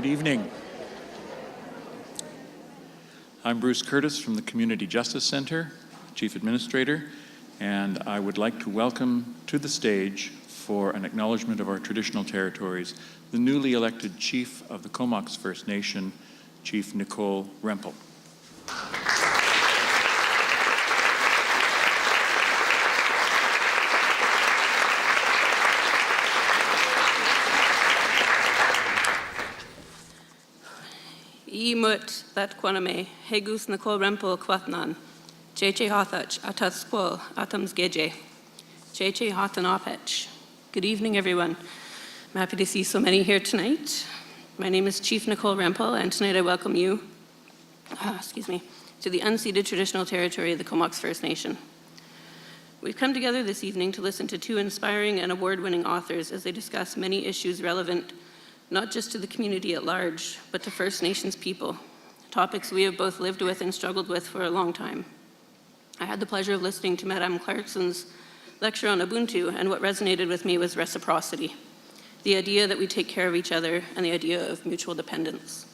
Good evening. I'm Bruce Curtis from the Community Justice Center, Chief Administrator, and I would like to welcome to the stage for an acknowledgement of our traditional territories, the newly elected Chief of the Comox First Nation, Chief Nicole Rempel. Imut that quaname, Hegus Nicole Rempel Quatnan, Cheche Hothach, Atasquol, Atams Geje, Cheche Hotanopech. Good evening, everyone. I'm happy to see so many here tonight. My name is Chief Nicole Rempel, and tonight I welcome you, to the unceded traditional territory of the Comox First Nation. We've come together this evening to listen to two inspiring and award-winning authors as they discuss many issues relevant not just to the community at large, but to First Nations people, topics we have both lived with and struggled with for a long time. I had the pleasure of listening to Madame Clarkson's lecture on Ubuntu, and what resonated with me was reciprocity, the idea that we take care of each other and the idea of mutual dependence.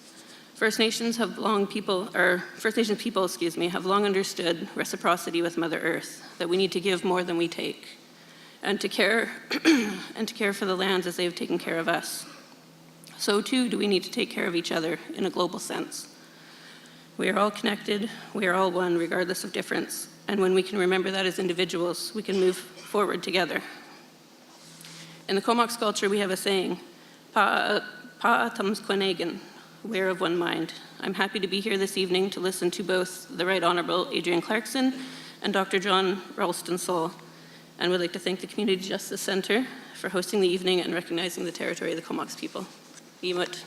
First Nations people have long understood reciprocity with Mother Earth, that we need to give more than we take, and to care for the lands as they have taken care of us. So too do we need to take care of each other in a global sense. We are all connected, we are all one regardless of difference, and when we can remember that as individuals, we can move forward together. In the Comox culture, we have a saying, Pa'atams Quenegan, we are of one mind. I'm happy to be here this evening to listen to both the Right Honourable Adrienne Clarkson and Dr. John Ralston Saul, and would like to thank the Community Justice Center for hosting the evening and recognizing the territory of the Comox people. Imut.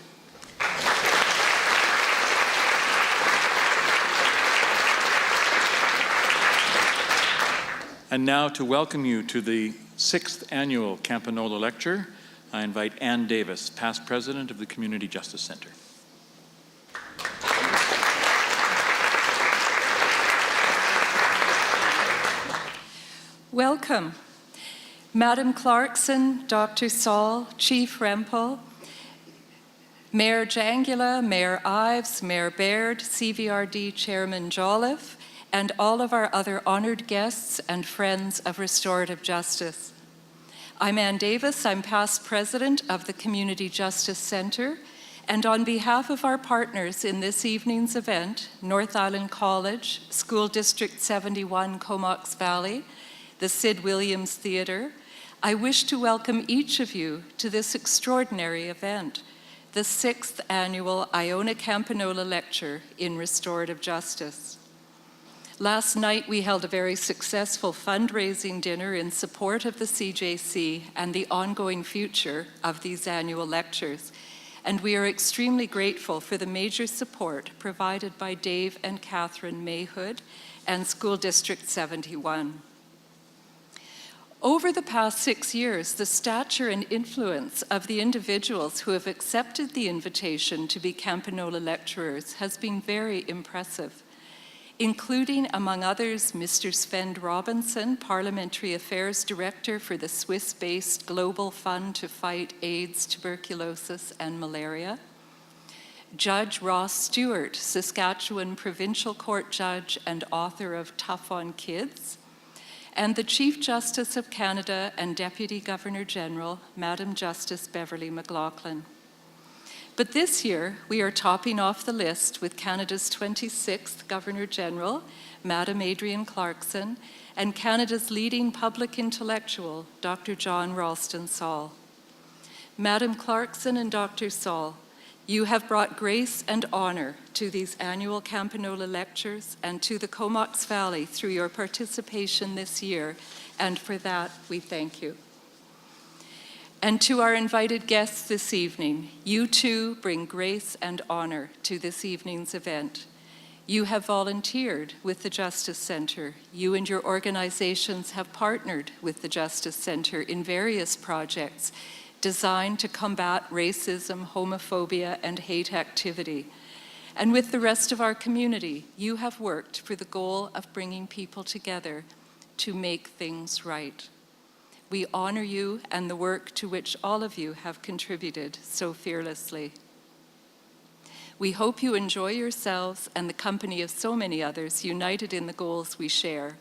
And now to welcome you to the 6th Annual Campagnolo Lecture, I invite Ann Davis, past President of the Community Justice Center. Welcome. Madam Clarkson, Dr. Saul, Chief Rempel, Mayor Jangula, Mayor Ives, Mayor Baird, CVRD Chairman Jolliffe, and all of our other honored guests and friends of Restorative Justice. I'm Ann Davis, I'm past president of the Community Justice Center, and on behalf of our partners in this evening's event, North Island College, School District 71 Comox Valley, the Sid Williams Theatre, I wish to welcome each of you to this extraordinary event, the 6th Annual Iona Campagnolo Lecture in Restorative Justice. Last night, we held a very successful fundraising dinner in support of the CJC and the ongoing future of these annual lectures. And we are extremely grateful for the major support provided by Dave and Catherine Mayhood and School District 71. Over the past 6 years, the stature and influence of the individuals who have accepted the invitation to be Campagnolo lecturers has been very impressive, including, among others, Mr. Sven Robinson, Parliamentary Affairs Director for the Swiss-based Global Fund to Fight AIDS, Tuberculosis, and Malaria, Judge Ross Stewart, Saskatchewan Provincial Court Judge and author of Tough on Kids, and the Chief Justice of Canada and Deputy Governor-General, Madam Justice Beverly McLaughlin. But this year, we are topping off the list with Canada's 26th Governor-General, Madam Adrienne Clarkson, and Canada's leading public intellectual, Dr. John Ralston Saul. Madam Clarkson and Dr. Saul, you have brought grace and honor to these annual Campagnolo lectures and to the Comox Valley through your participation this year, and for that, we thank you. And to our invited guests this evening, you too bring grace and honor to this evening's event. You have volunteered with the Justice Center. You and your organizations have partnered with the Justice Center in various projects designed to combat racism, homophobia, and hate activity. And with the rest of our community, you have worked for the goal of bringing people together to make things right. We honor you and the work to which all of you have contributed so fearlessly. We hope you enjoy yourselves and the company of so many others united in the goals we share.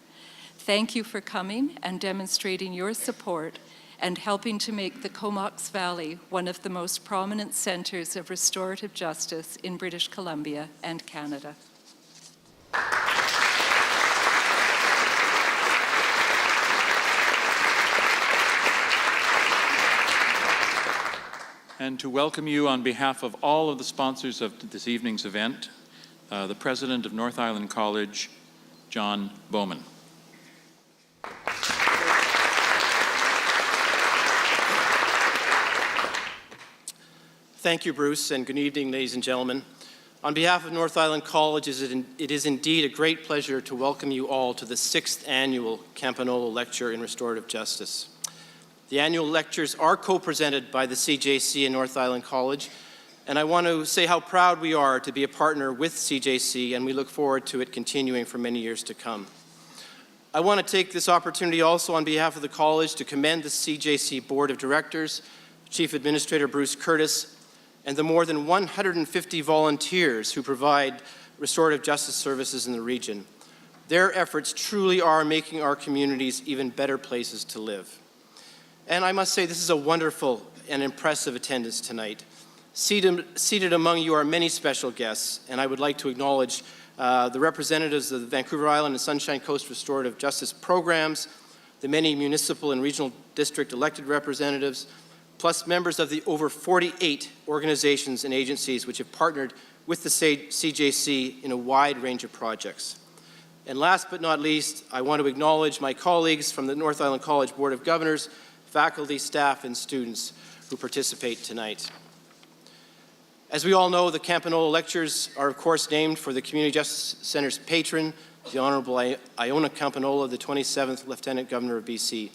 Thank you for coming and demonstrating your support and helping to make the Comox Valley one of the most prominent centers of restorative justice in British Columbia and Canada. And to welcome you on behalf of all of the sponsors of this evening's event, the President of North Island College, John Bowman. Thank you, Bruce, and good evening, ladies and gentlemen. On behalf of North Island College, it is indeed a great pleasure to welcome you all to the 6th Annual Campagnolo Lecture in Restorative Justice. The annual lectures are co-presented by the CJC and North Island College, and I want to say how proud we are to be a partner with CJC, and we look forward to it continuing for many years to come. I want to take this opportunity also on behalf of the college to commend the CJC Board of Directors, Chief Administrator Bruce Curtis, and the more than 150 volunteers who provide restorative justice services in the region. Their efforts truly are making our communities even better places to live. And I must say, this is a wonderful and impressive attendance tonight. Seated among you are many special guests, and I would like to acknowledge the representatives of the Vancouver Island and Sunshine Coast Restorative Justice programs, the many municipal and regional district elected representatives, plus members of the over 48 organizations and agencies which have partnered with the CJC in a wide range of projects. And last but not least, I want to acknowledge my colleagues from the North Island College Board of Governors, faculty, staff, and students who participate tonight. As we all know, the Campagnolo Lectures are, of course, named for the Community Justice Centre's patron, the Honourable Iona Campagnolo, the 27th Lieutenant Governor of BC,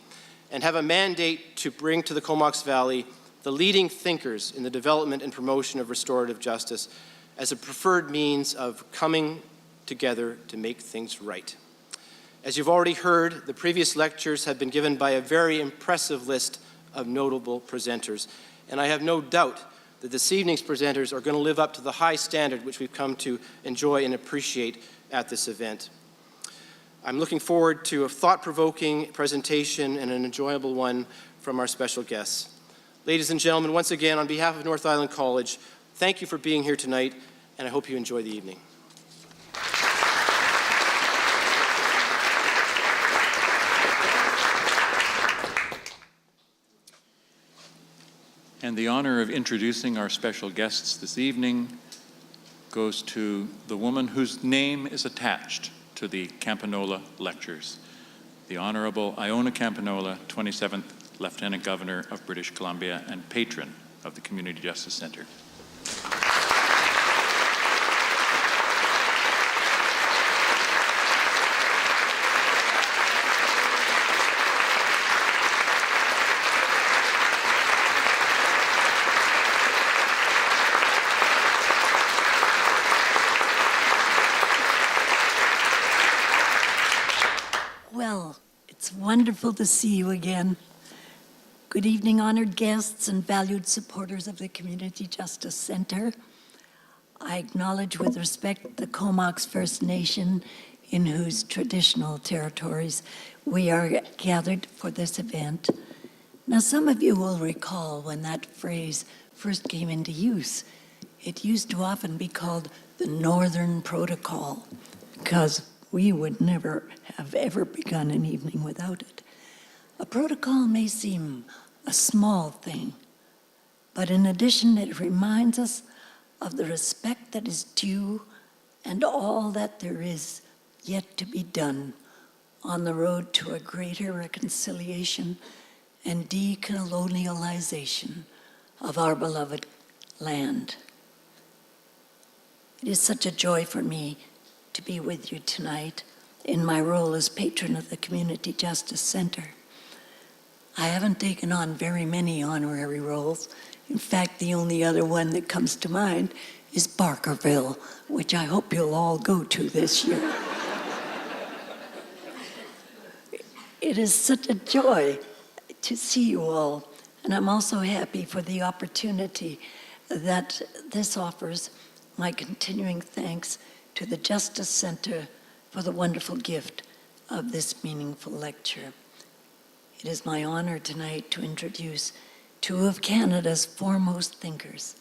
and have a mandate to bring to the Comox Valley the leading thinkers in the development and promotion of restorative justice as a preferred means of coming together to make things right. As you've already heard, the previous lectures have been given by a very impressive list of notable presenters, and I have no doubt that this evening's presenters are going to live up to the high standard which we've come to enjoy and appreciate at this event. I'm looking forward to a thought-provoking presentation and an enjoyable one from our special guests. Ladies and gentlemen, once again, on behalf of North Island College, thank you for being here tonight, and I hope you enjoy the evening. And the honor of introducing our special guests this evening goes to the woman whose name is attached to the Campagnolo Lectures, the Honorable Iona Campagnolo, 27th Lieutenant Governor of British Columbia and patron of the Community Justice Centre. Well, it's wonderful to see you again. Good evening, honored guests and valued supporters of the Community Justice Centre. I acknowledge with respect the Comox First Nation in whose traditional territories we are gathered for this event. Now, some of you will recall when that phrase first came into use. It used to often be called the Northern Protocol, because we would never have ever begun an evening without it. A protocol may seem a small thing, but in addition, it reminds us of the respect that is due and all that there is yet to be done on the road to a greater reconciliation and decolonialization of our beloved land. It is such a joy for me to be with you tonight in my role as patron of the Community Justice Centre. I haven't taken on very many honorary roles. In fact, the only other one that comes to mind is Barkerville, which I hope you'll all go to this year. It is such a joy to see you all, and I'm also happy for the opportunity that this offers my continuing thanks to the Justice Center for the wonderful gift of this meaningful lecture. It is my honor tonight to introduce two of Canada's foremost thinkers,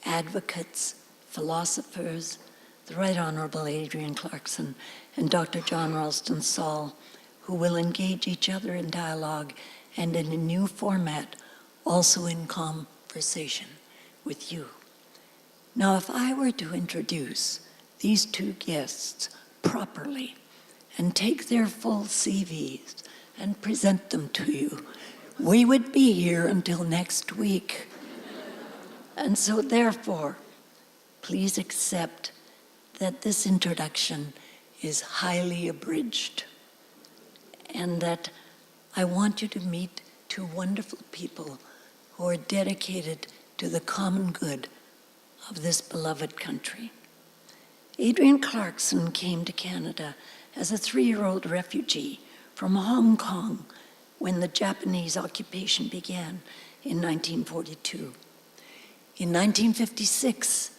advocates, philosophers, the Right Honorable Adrienne Clarkson and Dr. John Ralston Saul, who will engage each other in dialogue and in a new format, also in conversation with you. Now, if I were to introduce these two guests properly and take their full CVs and present them to you, we would be here until next week. And so therefore, please accept that this introduction is highly abridged and that I want you to meet two wonderful people who are dedicated to the common good of this beloved country. Adrienne Clarkson came to Canada as a 3-year-old refugee from Hong Kong when the Japanese occupation began in 1942. In 1956,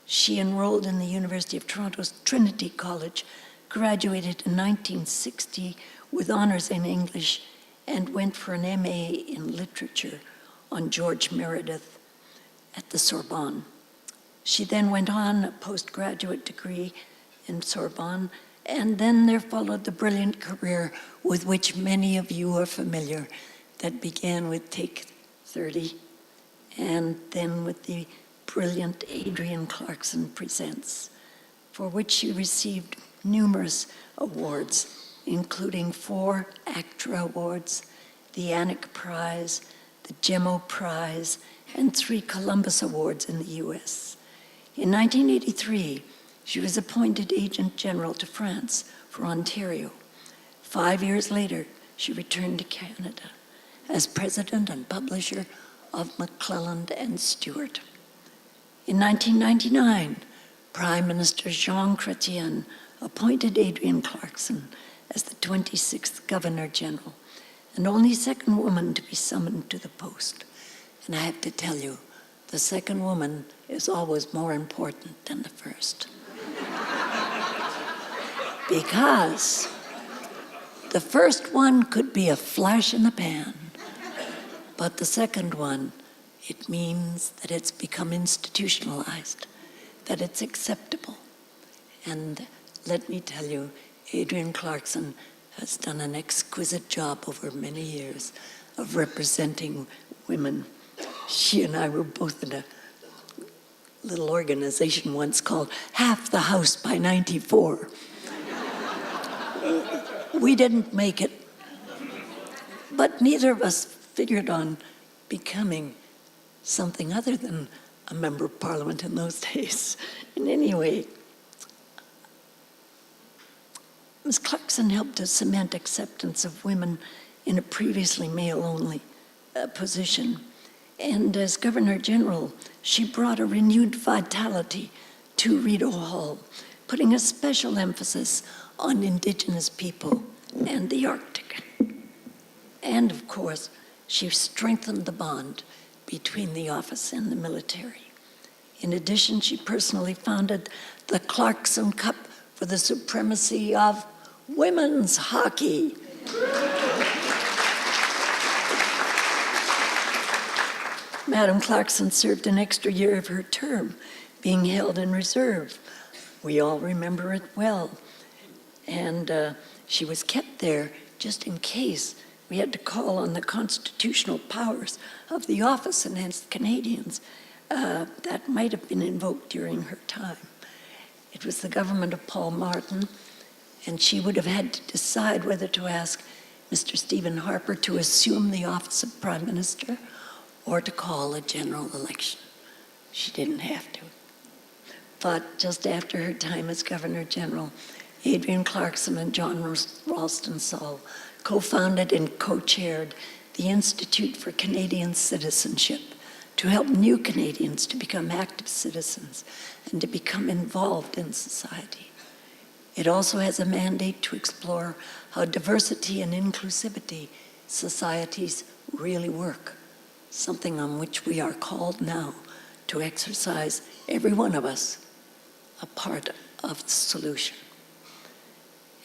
she enrolled in the University of Toronto's Trinity College, graduated in 1960 with honors in English, and went for an MA in literature on George Meredith at the Sorbonne. She then went on a postgraduate degree in Sorbonne, and then there followed the brilliant career with which many of you are familiar, that began with Take 30, and then with the brilliant Adrienne Clarkson Presents, for which she received numerous awards, including 4 ACTRA Awards, the Annick Prize, the Gemmo Prize, and 3 Columbus Awards in the US. In 1983, she was appointed Agent General to France for Ontario. 5 years later, she returned to Canada as president and publisher of McClelland and Stewart. In 1999, Prime Minister Jean Chrétien appointed Adrienne Clarkson as the 26th Governor General, and only second woman to be summoned to the post. And I have to tell you, the second woman is always more important than the first. Because the first one could be a flash in the pan, but the second one, it means that it's become institutionalized, that it's acceptable. And let me tell you, Adrienne Clarkson has done an exquisite job over many years of representing women. She and I were both in a little organization once called Half the House by 94. We didn't make it, but neither of us figured on becoming something other than a member of parliament in those days. In any way, Ms. Clarkson helped to cement acceptance of women in a previously male-only position. And as Governor General, she brought a renewed vitality to Rideau Hall, putting a special emphasis on Indigenous people and the Arctic. And of course, she strengthened the bond between the office and the military. In addition, she personally founded the Clarkson Cup for the supremacy of women's hockey. Madam Clarkson served an extra year of her term, being held in reserve. We all remember it well. And she was kept there just in case we had to call on the constitutional powers of the office against Canadians that might have been invoked during her time. It was the government of Paul Martin, and she would have had to decide whether to ask Mr. Stephen Harper to assume the office of Prime Minister or to call a general election. She didn't have to. But just after her time as Governor General, Adrienne Clarkson and John Ralston Saul co-founded and co-chaired the Institute for Canadian Citizenship to help new Canadians to become active citizens and to become involved in society. It also has a mandate to explore how diversity and inclusivity societies really work, something on which we are called now to exercise, every one of us, a part of the solution.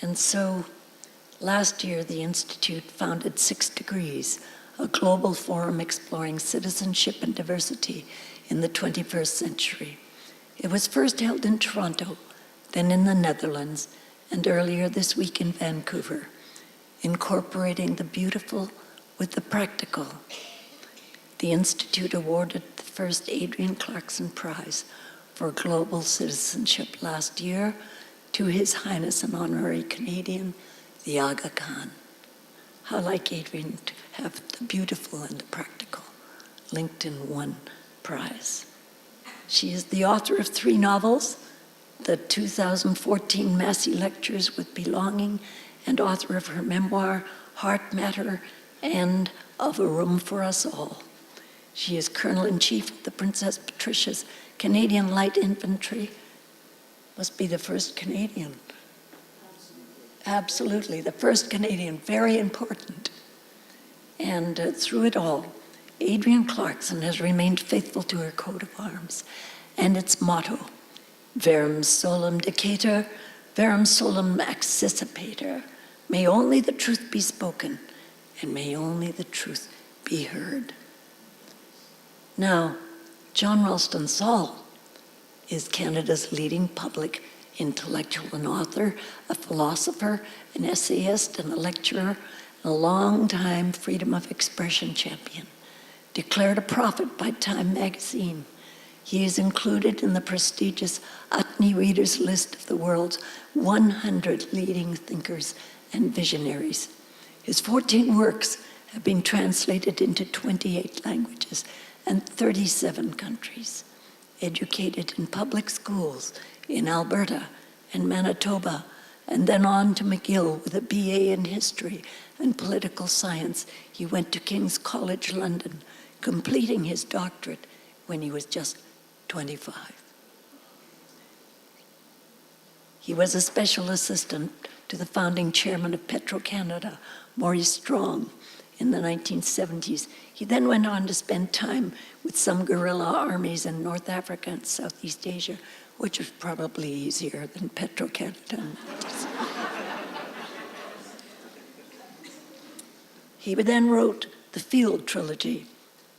And so last year, the Institute founded 6 Degrees, a global forum exploring citizenship and diversity in the 21st century. It was first held in Toronto, then in the Netherlands, and earlier this week in Vancouver, incorporating the beautiful with the practical. The Institute awarded the first Adrienne Clarkson Prize for Global Citizenship last year to His Highness and Honorary Canadian, the Aga Khan. How like Adrienne to have the beautiful and the practical linked in one prize. She is the author of 3 novels, the 2014 Massey Lectures with Belonging, and author of her memoir, Heart Matter, and of A Room for Us All. She is Colonel-in-Chief of the Princess Patricia's Canadian Light Infantry. Must be the first Canadian. Absolutely, the first Canadian, very important. And through it all, Adrienne Clarkson has remained faithful to her coat of arms and its motto, Verum solum dicator, verum solum accessipator. May only the truth be spoken, and may only the truth be heard. Now, John Ralston Saul is Canada's leading public intellectual and author, a philosopher, an essayist, and a lecturer, and a long-time freedom of expression champion. Declared a prophet by Time magazine, he is included in the prestigious Utne Readers list of the world's 100 leading thinkers and visionaries. His 14 works have been translated into 28 languages and 37 countries. Educated in public schools in Alberta and Manitoba, and then on to McGill with a BA in history and political science. He went to King's College London, completing his doctorate when he was just 25. He was a special assistant to the founding chairman of Petro-Canada, Maurice Strong, in the 1970s. He then went on to spend time with some guerrilla armies in North Africa and Southeast Asia, which was probably easier than Petro-Canada. He then wrote the Field Trilogy.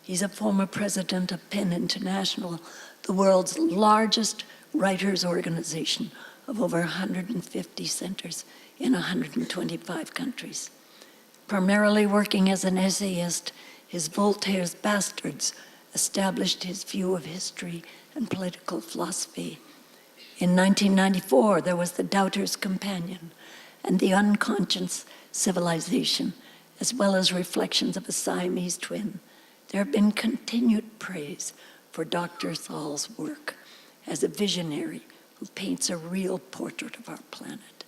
He's a former president of PEN International, the world's largest writers' organization of over 150 centers in 125 countries. Primarily working as an essayist, his Voltaire's Bastards established his view of history and political philosophy. In 1994, there was The Doubter's Companion and The Unconscious Civilization, as well as reflections of a Siamese twin. There have been continued praise for Dr. Saul's work as a visionary who paints a real portrait of our planet.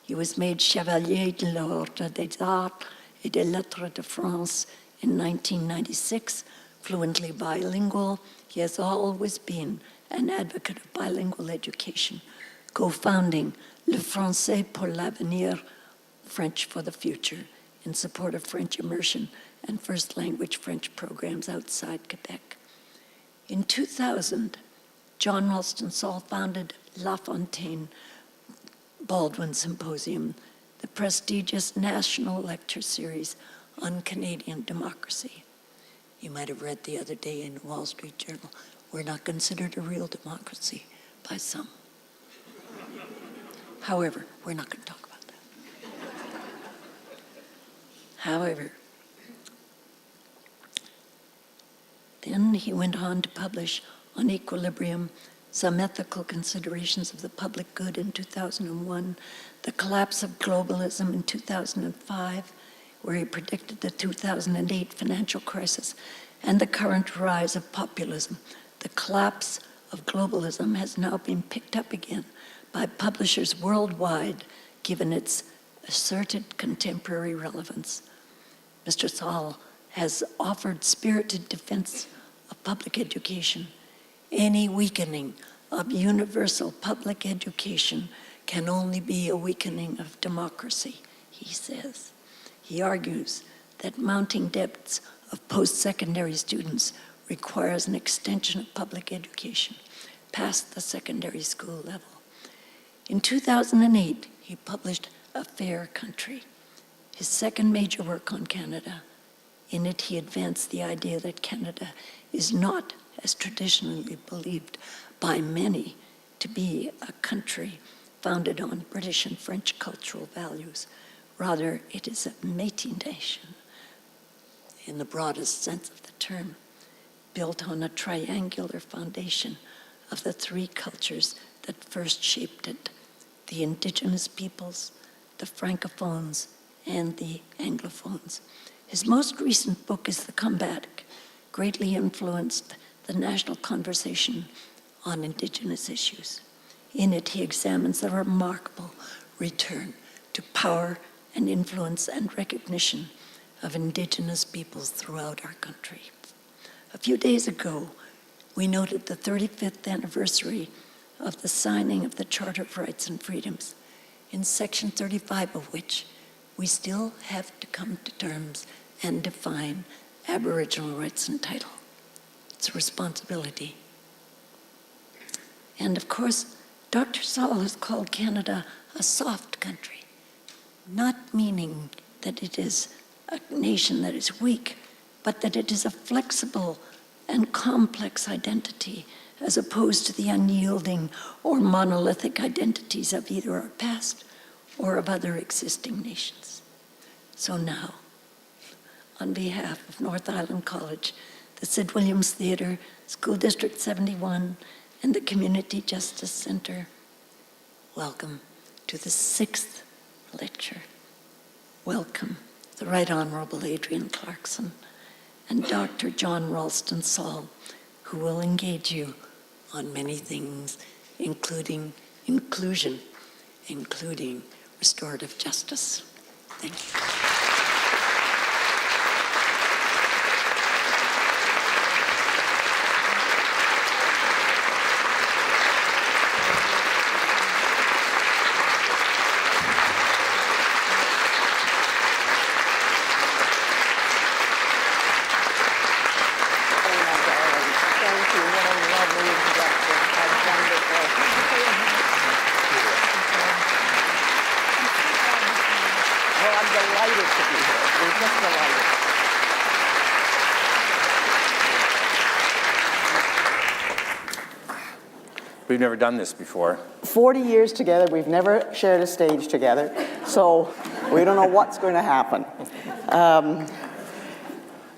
He was made Chevalier de l'Ordre des Arts et des Lettres de France in 1996, fluently bilingual. He has always been an advocate of bilingual education, co-founding Le Français pour l'Avenir, French for the Future, in support of French immersion and first language French programs outside Quebec. In 2000, John Ralston Saul founded La Fontaine Baldwin Symposium, the prestigious national lecture series on Canadian democracy. You might have read the other day in the Wall Street Journal, we're not considered a real democracy by some. However, we're not going to talk about that. However, then he went on to publish On Equilibrium, Some Ethical Considerations of the Public Good in 2001, The Collapse of Globalism in 2005, where he predicted the 2008 financial crisis and the current rise of populism. The collapse of globalism has now been picked up again by publishers worldwide, given its asserted contemporary relevance. Mr. Saul has offered spirited defense of public education. Any weakening of universal public education can only be a weakening of democracy, he says. He argues that mounting debts of post-secondary students requires an extension of public education past the secondary school level. In 2008, he published A Fair Country, his second major work on Canada. In it, he advanced the idea that Canada is not, as traditionally believed by many, to be a country founded on British and French cultural values. Rather, it is a Métis nation, in the broadest sense of the term, built on a triangular foundation of the three cultures that first shaped it: the Indigenous peoples, the Francophones, and the Anglophones. His most recent book is The Comeback, greatly influenced the national conversation on Indigenous issues. In it, he examines the remarkable return to power and influence and recognition of Indigenous peoples throughout our country. A few days ago, we noted the 35th anniversary of the signing of the Charter of Rights and Freedoms, in Section 35 of which we still have to come to terms and define Aboriginal rights and title. It's a responsibility. And of course, Dr. Saul has called Canada a soft country, not meaning that it is a nation that is weak, but that it is a flexible and complex identity, as opposed to the unyielding or monolithic identities of either our past or of other existing nations. So now, on behalf of North Island College, the Sid Williams Theatre, School District 71, and the Community Justice Center, welcome to the 6th lecture. Welcome, the Right Honorable Adrienne Clarkson and Dr. John Ralston Saul, who will engage you on many things, including inclusion, including restorative justice. Thank you. We've never done this before. 40 years together, we've never shared a stage together, so we don't know what's going to happen.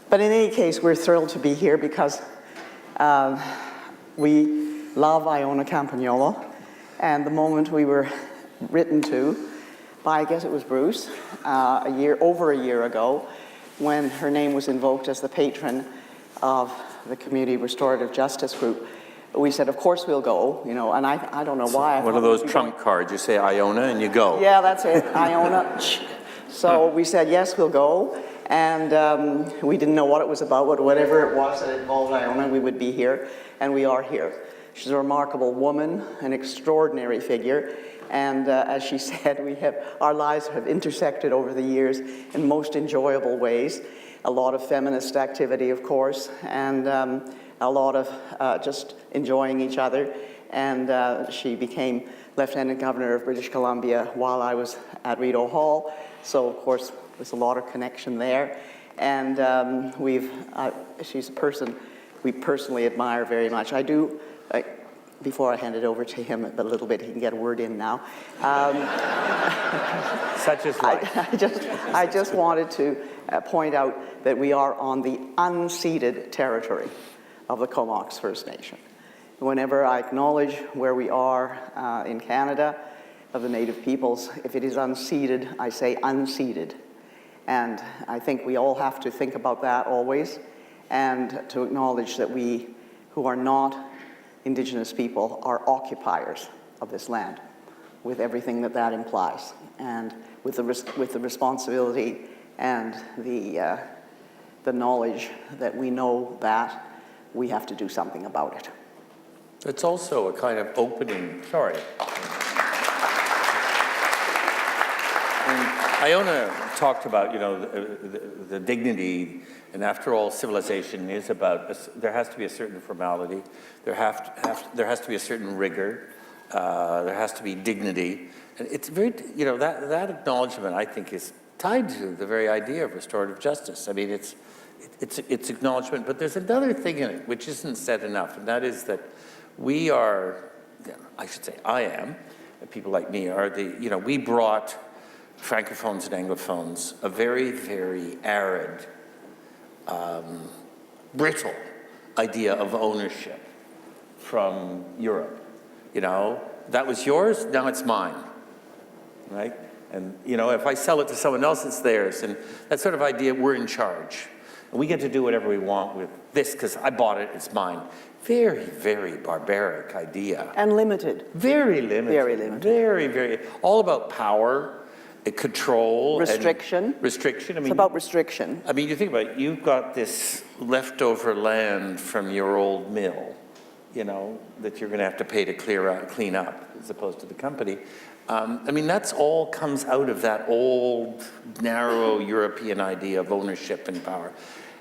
But in any case, we're thrilled to be here because we love Iona Campagnolo, and the moment we were written to by, I guess it was Bruce, over a year ago, when her name was invoked as the patron of the Community Restorative Justice Group, we said, of course we'll go, you know, and I don't know why. One of those trump cards, you say Iona and you go. Yeah, that's it, Iona. So we said, yes, we'll go, and we didn't know what it was about, but whatever it was that involved Iona, we would be here, and we are here. She's a remarkable woman, an extraordinary figure, and as she said, our lives have intersected over the years in most enjoyable ways. A lot of feminist activity, of course, and a lot of just enjoying each other. And she became Lieutenant Governor of British Columbia while I was at Rideau Hall. So, of course, there's a lot of connection there. And she's a person we personally admire very much. Before I hand it over to him a little bit, he can get a word in now. Such is life. I just wanted to point out that we are on the unceded territory of the Comox First Nation. Whenever I acknowledge where we are in Canada, of the Native peoples, if it is unceded, I say unceded. And I think we all have to think about that always, and to acknowledge that we, who are not Indigenous people, are occupiers of this land, with everything that that implies, and with the responsibility and the knowledge that we know that we have to do something about it. It's also a kind of opening, sorry. And Iona talked about, the dignity, and after all, civilization is about, there has to be a certain formality, there has to be a certain rigor, there has to be dignity. And it's very, that acknowledgement, I think, is tied to the very idea of restorative justice. I mean, it's acknowledgement, but there's another thing in it which isn't said enough, and that is that we are, I should say I am, and people like me are we brought Francophones and Anglophones a very, very arid, brittle idea of ownership from Europe. That was yours, now it's mine, right? And, if I sell it to someone else, it's theirs. And that sort of idea, we're in charge. And we get to do whatever we want with this because I bought it, it's mine. Very, very barbaric idea. And limited. Very limited. Very limited. Very, very, all about power, control. Restriction. Restriction. I mean, It's about restriction. I mean, you think about it, you've got this leftover land from your old mill, that you're going to have to pay to clean up, as opposed to the company. I mean, that's all comes out of that old, narrow European idea of ownership and power.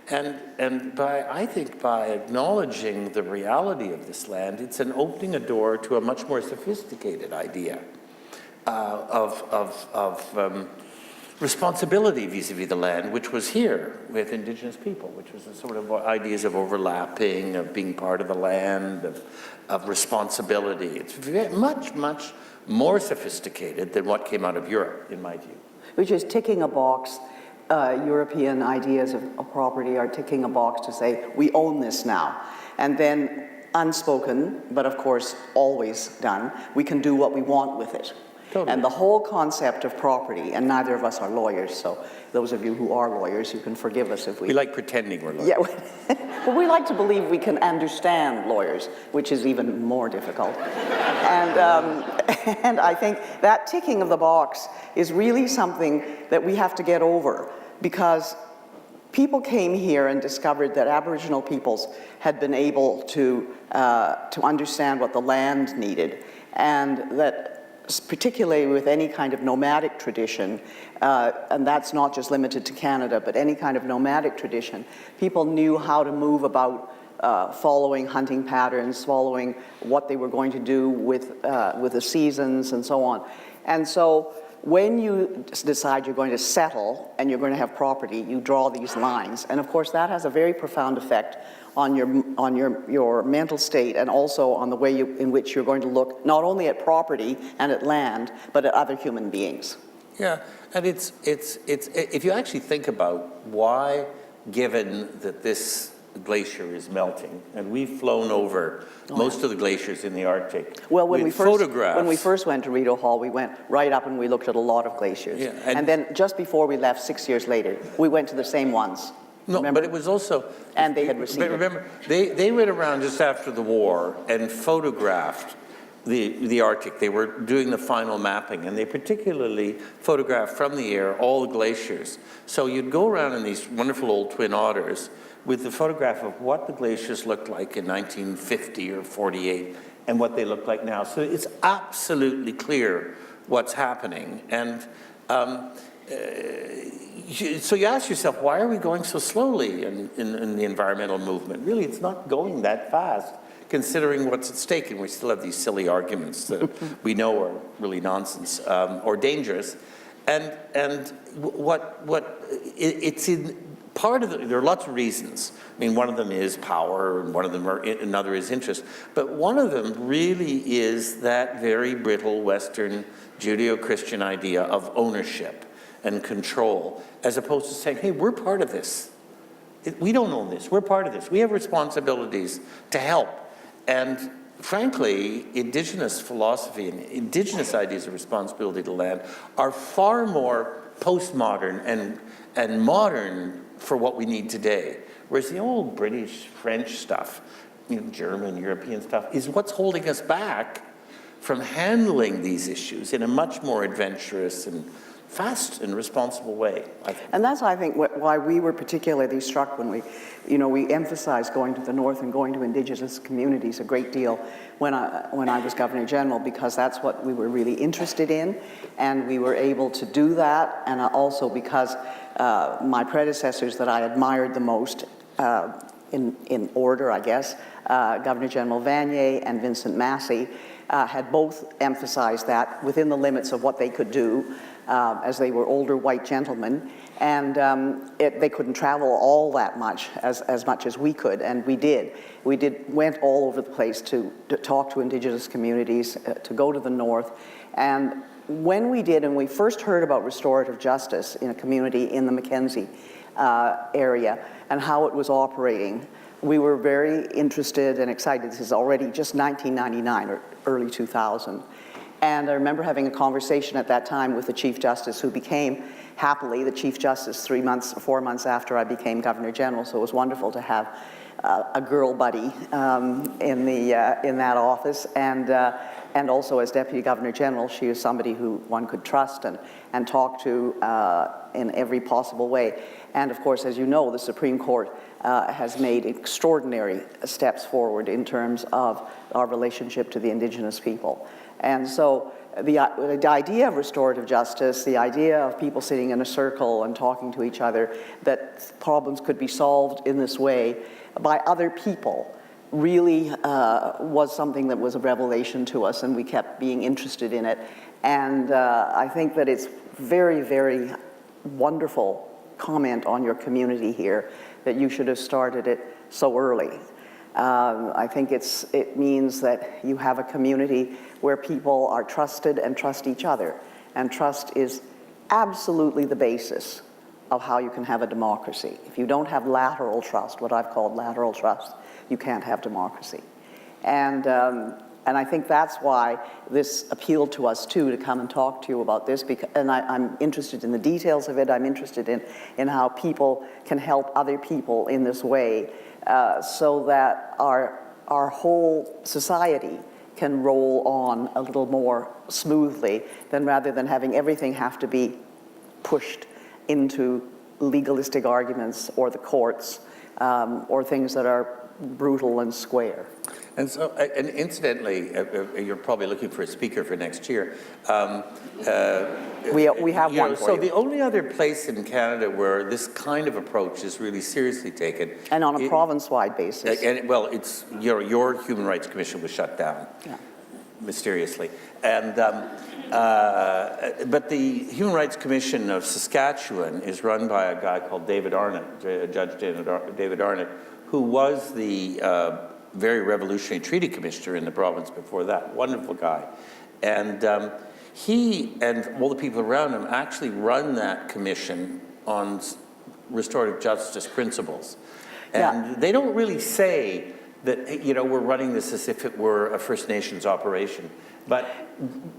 And I think by acknowledging the reality of this land, it's an opening a door to a much more sophisticated idea of responsibility vis-a-vis the land, which was here with Indigenous people, which was a sort of ideas of overlapping, of being part of the land, of responsibility. It's very, much, much more sophisticated than what came out of Europe, in my view. Which is ticking a box. European ideas of property are ticking a box to say, we own this now. And then unspoken, but of course always done, we can do what we want with it. Totally. And the whole concept of property, and neither of us are lawyers, so those of you who are lawyers, you can forgive us if we... We like pretending we're lawyers. Yeah, but we like to believe we can understand lawyers, which is even more difficult. And I think that ticking of the box is really something that we have to get over, because people came here and discovered that Aboriginal peoples had been able to understand what the land needed, and that particularly with any kind of nomadic tradition, and that's not just limited to Canada, but any kind of nomadic tradition, people knew how to move about following hunting patterns, following what they were going to do with the seasons and so on. And so when you decide you're going to settle and you're going to have property, you draw these lines. And of course that has a very profound effect on your mental state, and also on the way in which you're going to look not only at property and at land, but at other human beings. Yeah, and it's if you actually think about why, given that this glacier is melting, and we've flown over most of the glaciers in the Arctic. Well, when we photographs. first went to Rideau Hall, we went right up and we looked at a lot of glaciers. Yeah, and then just before we left, 6 years later, we went to the same ones. No, remember? but it was also... And they had receded. But remember, they went around just after the war and photographed the Arctic. They were doing the final mapping, and they particularly photographed from the air all the glaciers. So you'd go around in these wonderful old twin otters with the photograph of what the glaciers looked like in 1950 or 48 and what they look like now. So it's absolutely clear what's happening. And so you ask yourself, why are we going so slowly in the environmental movement? Really, it's not going that fast, considering what's at stake. And we still have these silly arguments that we know are really nonsense or dangerous. And it's in part of there are lots of reasons. I mean, one of them is power, and another is interest. But one of them really is that very brittle Western Judeo-Christian idea of ownership and control, as opposed to saying, hey, we're part of this. We don't own this, we're part of this. We have responsibilities to help. And frankly, Indigenous philosophy and Indigenous ideas of responsibility to land are far more postmodern and modern for what we need today. Whereas the old British, French stuff, German, European stuff, is what's holding us back from handling these issues in a much more adventurous and fast and responsible way, I think. And that's, I think, why we were particularly struck when we emphasized going to the North and going to Indigenous communities a great deal when I was Governor General, because that's what we were really interested in, and we were able to do that, and also because my predecessors that I admired the most, in order, I guess, Governor General Vanier and Vincent Massey, had both emphasized that within the limits of what they could do, as they were older white gentlemen, and they couldn't travel all that much as we could, and we did. Went all over the place to talk to Indigenous communities, to go to the North, and when we did, and we first heard about restorative justice in a community in the Mackenzie area and how it was operating, we were very interested and excited. This is already just 1999 or early 2000. And I remember having a conversation at that time with the Chief Justice, who became, happily, the Chief Justice 4 months after I became Governor General. So it was wonderful to have a girl buddy in that office. And also as Deputy Governor General, she was somebody who one could trust and talk to in every possible way. And of course, as you know, the Supreme Court has made extraordinary steps forward in terms of our relationship to the Indigenous people. And so the idea of restorative justice, the idea of people sitting in a circle and talking to each other, that problems could be solved in this way by other people, really was something that was a revelation to us, and we kept being interested in it. And I think that it's very, very wonderful comment on your community here that you should have started it so early. I think it means that you have a community where people are trusted and trust each other. And trust is absolutely the basis of how you can have a democracy. If you don't have lateral trust, what I've called lateral trust, you can't have democracy. And I think that's why this appealed to us too, to come and talk to you about this, and I'm interested in the details of it. I'm interested in how people can help other people in this way, so that our whole society can roll on a little more smoothly rather than having everything have to be pushed into legalistic arguments or the courts, or things that are brutal and square. And so, and incidentally, you're probably looking for a speaker for next year. We have one for So you. the only other place in Canada where this kind of approach is really seriously taken, And on a province-wide basis. well, it's your Human Rights Commission was shut down, Yeah. mysteriously, and but the Human Rights Commission of Saskatchewan is run by a guy called David Arnott, Judge David Arnott, who was the very revolutionary treaty commissioner in the province before that. Wonderful guy. And he and all the people around him actually run that commission on restorative justice principles. And they don't really say that, we're running this as if it were a First Nations operation, but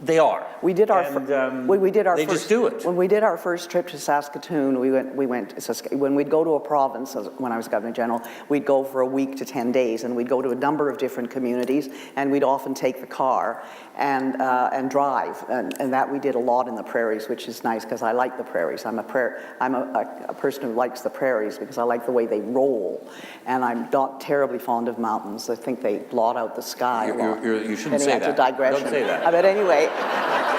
they are. We did our they first, just do it. When we did our first trip to Saskatoon, when we'd go to a province, when I was Governor General, we'd go for a week to 10 days, and we'd go to a number of different communities, and we'd often take the car and drive, and that we did a lot in the prairies, which is nice because I like the prairies. I'm a person who likes the prairies because I like the way they roll, and I'm not terribly fond of mountains. I think they blot out the sky. You shouldn't say that. That's a digression. Don't say that. But anyway,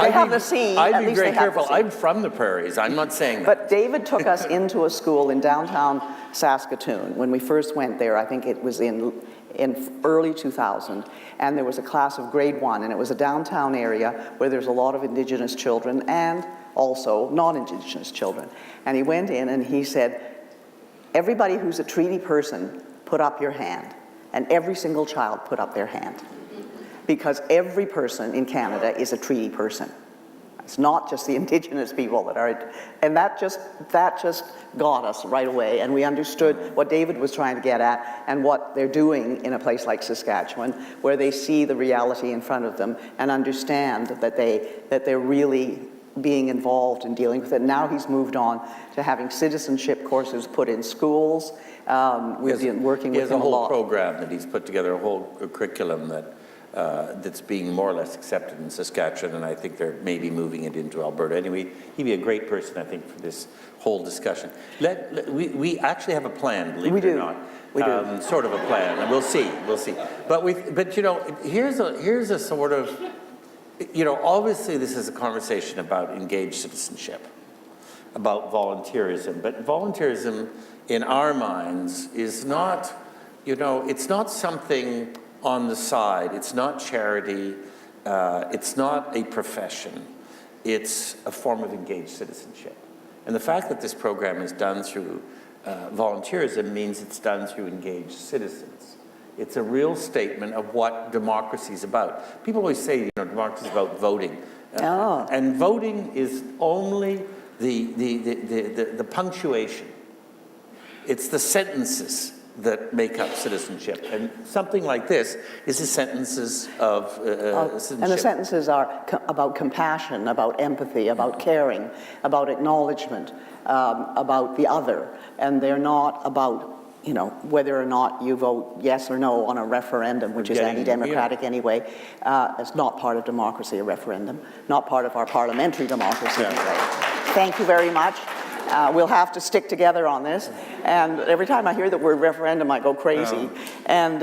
they have the sea. I'd be very careful. I'm from the prairies. I'm not saying that. But David took us into a school in downtown Saskatoon. When we first went there, I think it was in early 2000, and there was a class of grade 1, and it was a downtown area where there's a lot of Indigenous children and also non-Indigenous children. And he went in and he said, everybody who's a treaty person, put up your hand. And every single child put up their hand. Because every person in Canada is a treaty person. It's not just the Indigenous people that are, and that just got us right away, and we understood what David was trying to get at and what they're doing in a place like Saskatchewan, where they see the reality in front of them and understand that they're really being involved in dealing with it. Now he's moved on to having citizenship courses put in schools. We've been working with him a lot. He has a whole program that he's put together, a whole curriculum that that's being more or less accepted in Saskatchewan, and I think they're maybe moving it into Alberta. Anyway, he'd be a great person, I think, for this whole discussion. We actually have a plan, believe it or not. We do. Sort of a plan, and we'll see. But you know, here's a sort of, you know, obviously this is a conversation about engaged citizenship, about volunteerism, but volunteerism in our minds is not, you know, it's not something on the side. It's not charity. It's not a profession. It's a form of engaged citizenship. And the fact that this program is done through volunteerism means it's done through engaged citizens. It's a real statement of what democracy is about. People always say, you know, democracy is about voting. And voting is only the punctuation. It's the sentences that make up citizenship. And something like this is the sentences of citizenship. And the sentences are about compassion, about empathy, about caring, about acknowledgement, about the other. And they're not about, you know, whether or not you vote yes or no on a referendum, which is anti-democratic anyway. It's not part of democracy, a referendum. Not part of our parliamentary democracy anyway. Thank you very much. We'll have to stick together on this. And every time I hear the word referendum, I go crazy. And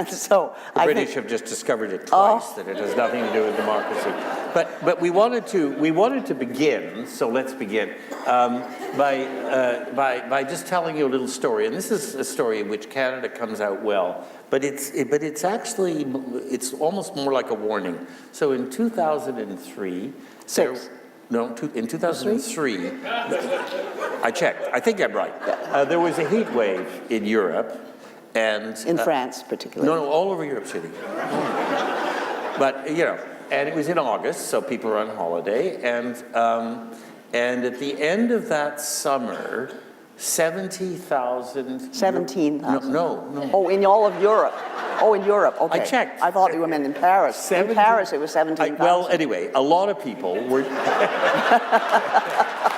so the British have just discovered it twice, that it has nothing to do with democracy. But we wanted to begin, so let's begin, by just telling you a little story. And this is a story in which Canada comes out well. But it's actually, it's almost more like a warning. So in 2003... in 2003, I checked. I think I'm right. There was a heat wave in Europe, and in France, particularly. No, all over Europe City. But you know, and it was in August, so people were on holiday, and at the end of that summer, 17,000. No. Oh, in all of Europe. Oh, in Europe, okay. I checked. I thought you meant in Paris. In Paris, it was 17,000. Well, anyway, a lot of people were...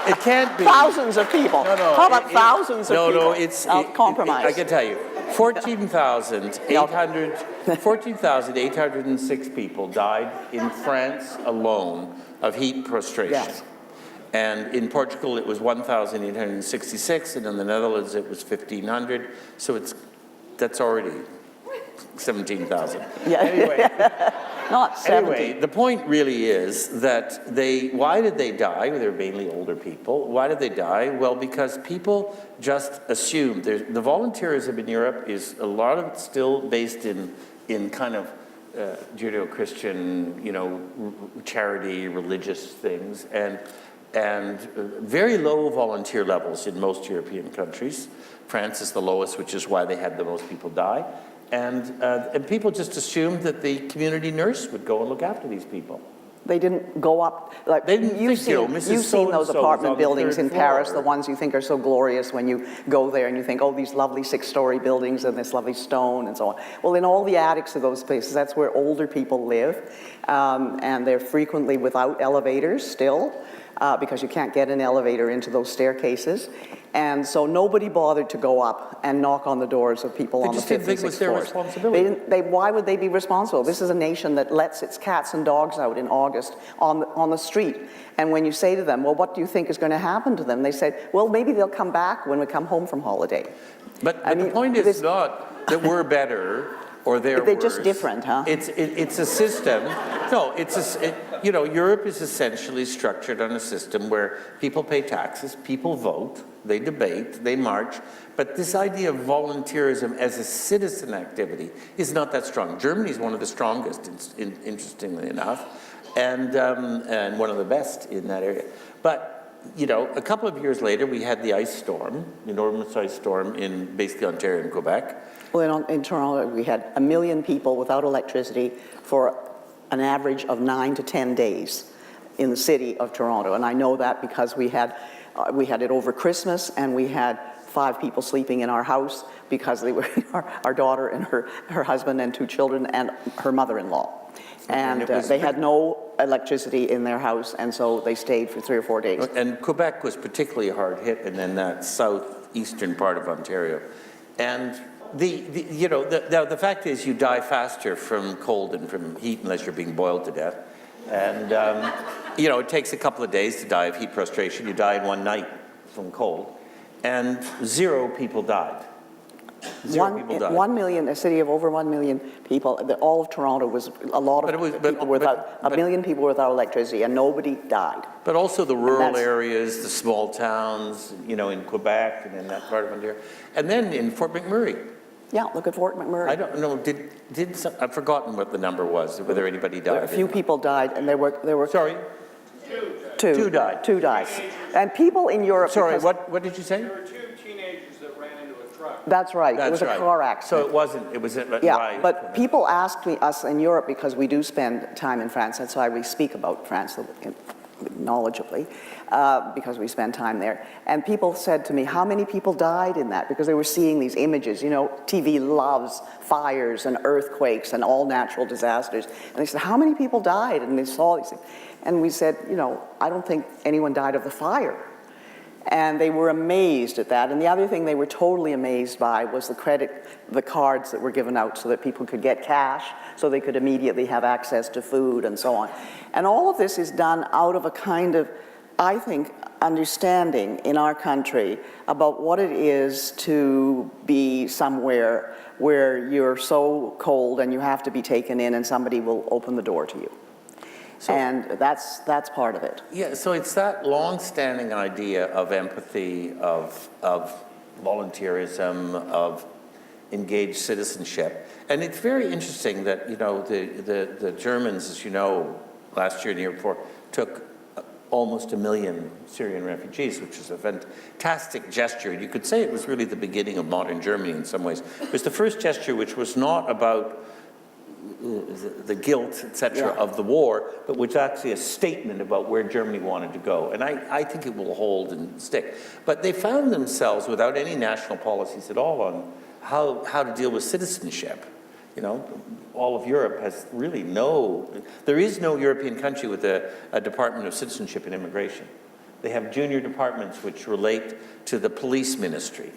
It can't be... Thousands of people. No. How about thousands of people? No, it's... compromise. I can tell you, 14,806 people died in France alone of heat prostration. Yes. And in Portugal, it was 1,866, and in the Netherlands, it was 1,500. So that's already 17,000. Yeah. Anyway, not 70. Anyway, the point really is that why did they die? They were mainly older people. Why did they die? Well, because people just assumed. The volunteerism in Europe is a lot of it still based in kind of Judeo-Christian, you know, charity, religious things, and very low volunteer levels in most European countries. France is the lowest, which is why they had the most people die. And people just assumed that the community nurse would go and look after these people. They didn't go up, like, they didn't you've think, seen those apartment buildings in Paris, the ones you think are so glorious when you go there and you think, oh, these lovely 6-story buildings and this lovely stone and so on. Well, in all the attics of those places, that's where older people live, and they're frequently without elevators still, because you can't get an elevator into those staircases. And so nobody bothered to go up and knock on the doors of people on the 5th and 6th floors. They just didn't think it was their responsibility. Why would they be responsible? This is a nation that lets its cats and dogs out in August on the street. And when you say to them, well, what do you think is going to happen to them? They say, well, maybe they'll come back when we come home from holiday. But the point is not that we're better or they're worse. They're worse. Just different, huh? It's a system. No, you know, Europe is essentially structured on a system where people pay taxes, people vote, they debate, they march, but this idea of volunteerism as a citizen activity is not that strong. Germany is one of the strongest, interestingly enough, and one of the best in that area. But, you know, a couple of years later, we had the ice storm, the enormous ice storm in basically Ontario and Quebec. Well, in Toronto, we had 1 million people without electricity for an average of 9 to 10 days in the city of Toronto. And I know that because we had it over Christmas, and we had 5 people sleeping in our house because they were our daughter and her husband and 2 children and her mother-in-law. And they had no electricity in their house, and so they stayed for 3 or 4 days. And Quebec was particularly hard hit, and then that southeastern part of Ontario. And the fact is you die faster from cold than from heat unless you're being boiled to death. And, it takes a couple of days to die of heat prostration. You die in one night from cold. And 0 people died. 0 people died. 1 million, a city of over 1 million people, all of Toronto was a lot of people without, a million people without electricity, and nobody died. But also the rural areas, the small towns, in Quebec and in that part of Ontario. And then in Fort McMurray. Yeah, look at Fort McMurray. I don't know, I've forgotten what the number was, whether anybody died. A few people died, and there were Sorry? Two died. 2 died. And people in Europe... Sorry, what did you say? There were 2 teenagers that ran into a truck. That's right. It was a car accident. So it was Yeah, right. but people ask us in Europe, because we do spend time in France, that's why we speak about France knowledgeably, because we spend time there. And people said to me, how many people died in that? Because they were seeing these images. TV loves fires and earthquakes and all natural disasters. And they said, how many people died? And they saw these things. And we said, I don't think anyone died of the fire. And they were amazed at that. And the other thing they were totally amazed by was the cards that were given out so that people could get cash, so they could immediately have access to food and so on. And all of this is done out of a kind of, I think, understanding in our country about what it is to be somewhere where you're so cold and you have to be taken in and somebody will open the door to you. And that's part of it. Yeah, so it's that long-standing idea of empathy, of volunteerism, of engaged citizenship. And it's very interesting that, the Germans, as you know, last year and the year before, took almost 1 million Syrian refugees, which is a fantastic gesture. You could say it was really the beginning of modern Germany in some ways. It was the first gesture which was not about the guilt, etc., of the war, but which actually a statement about where Germany wanted to go. And I think it will hold and stick. But they found themselves without any national policies at all on how to deal with citizenship. All of Europe has really there is no European country with a Department of Citizenship and Immigration. They have junior departments which relate to the police ministry.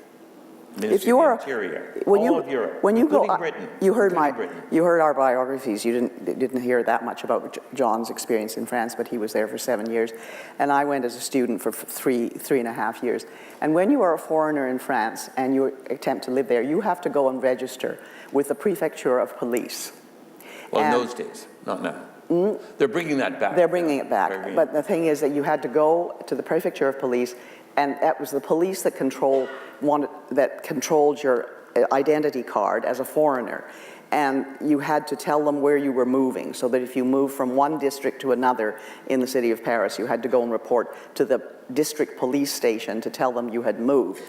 If you are Interior, when all you of Europe, when you including go, Britain, you heard Britain. you heard our biographies. You didn't hear that much about John's experience in France, but he was there for 7 years, and I went as a student for three and a half years. And when you are a foreigner in France and you attempt to live there, you have to go and register with the prefecture of police. Well, in those days, not now. They're bringing that back. They're bringing it back. But the thing is that you had to go to the prefecture of police, and that was the police that controlled your identity card as a foreigner. And you had to tell them where you were moving, so that if you moved from one district to another in the city of Paris, you had to go and report to the district police station to tell them you had moved.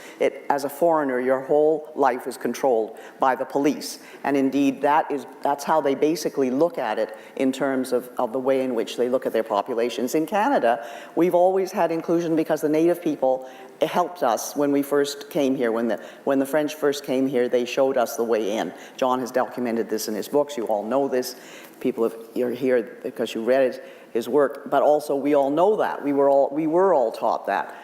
As a foreigner, your whole life is controlled by the police. And indeed, that's how they basically look at it in terms of the way in which they look at their populations. In Canada, we've always had inclusion because the Native people helped us when we first came here. When the French first came here, they showed us the way in. John has documented this in his books. You all know this. You're here because you read his work, but also we all know that. We were all taught that.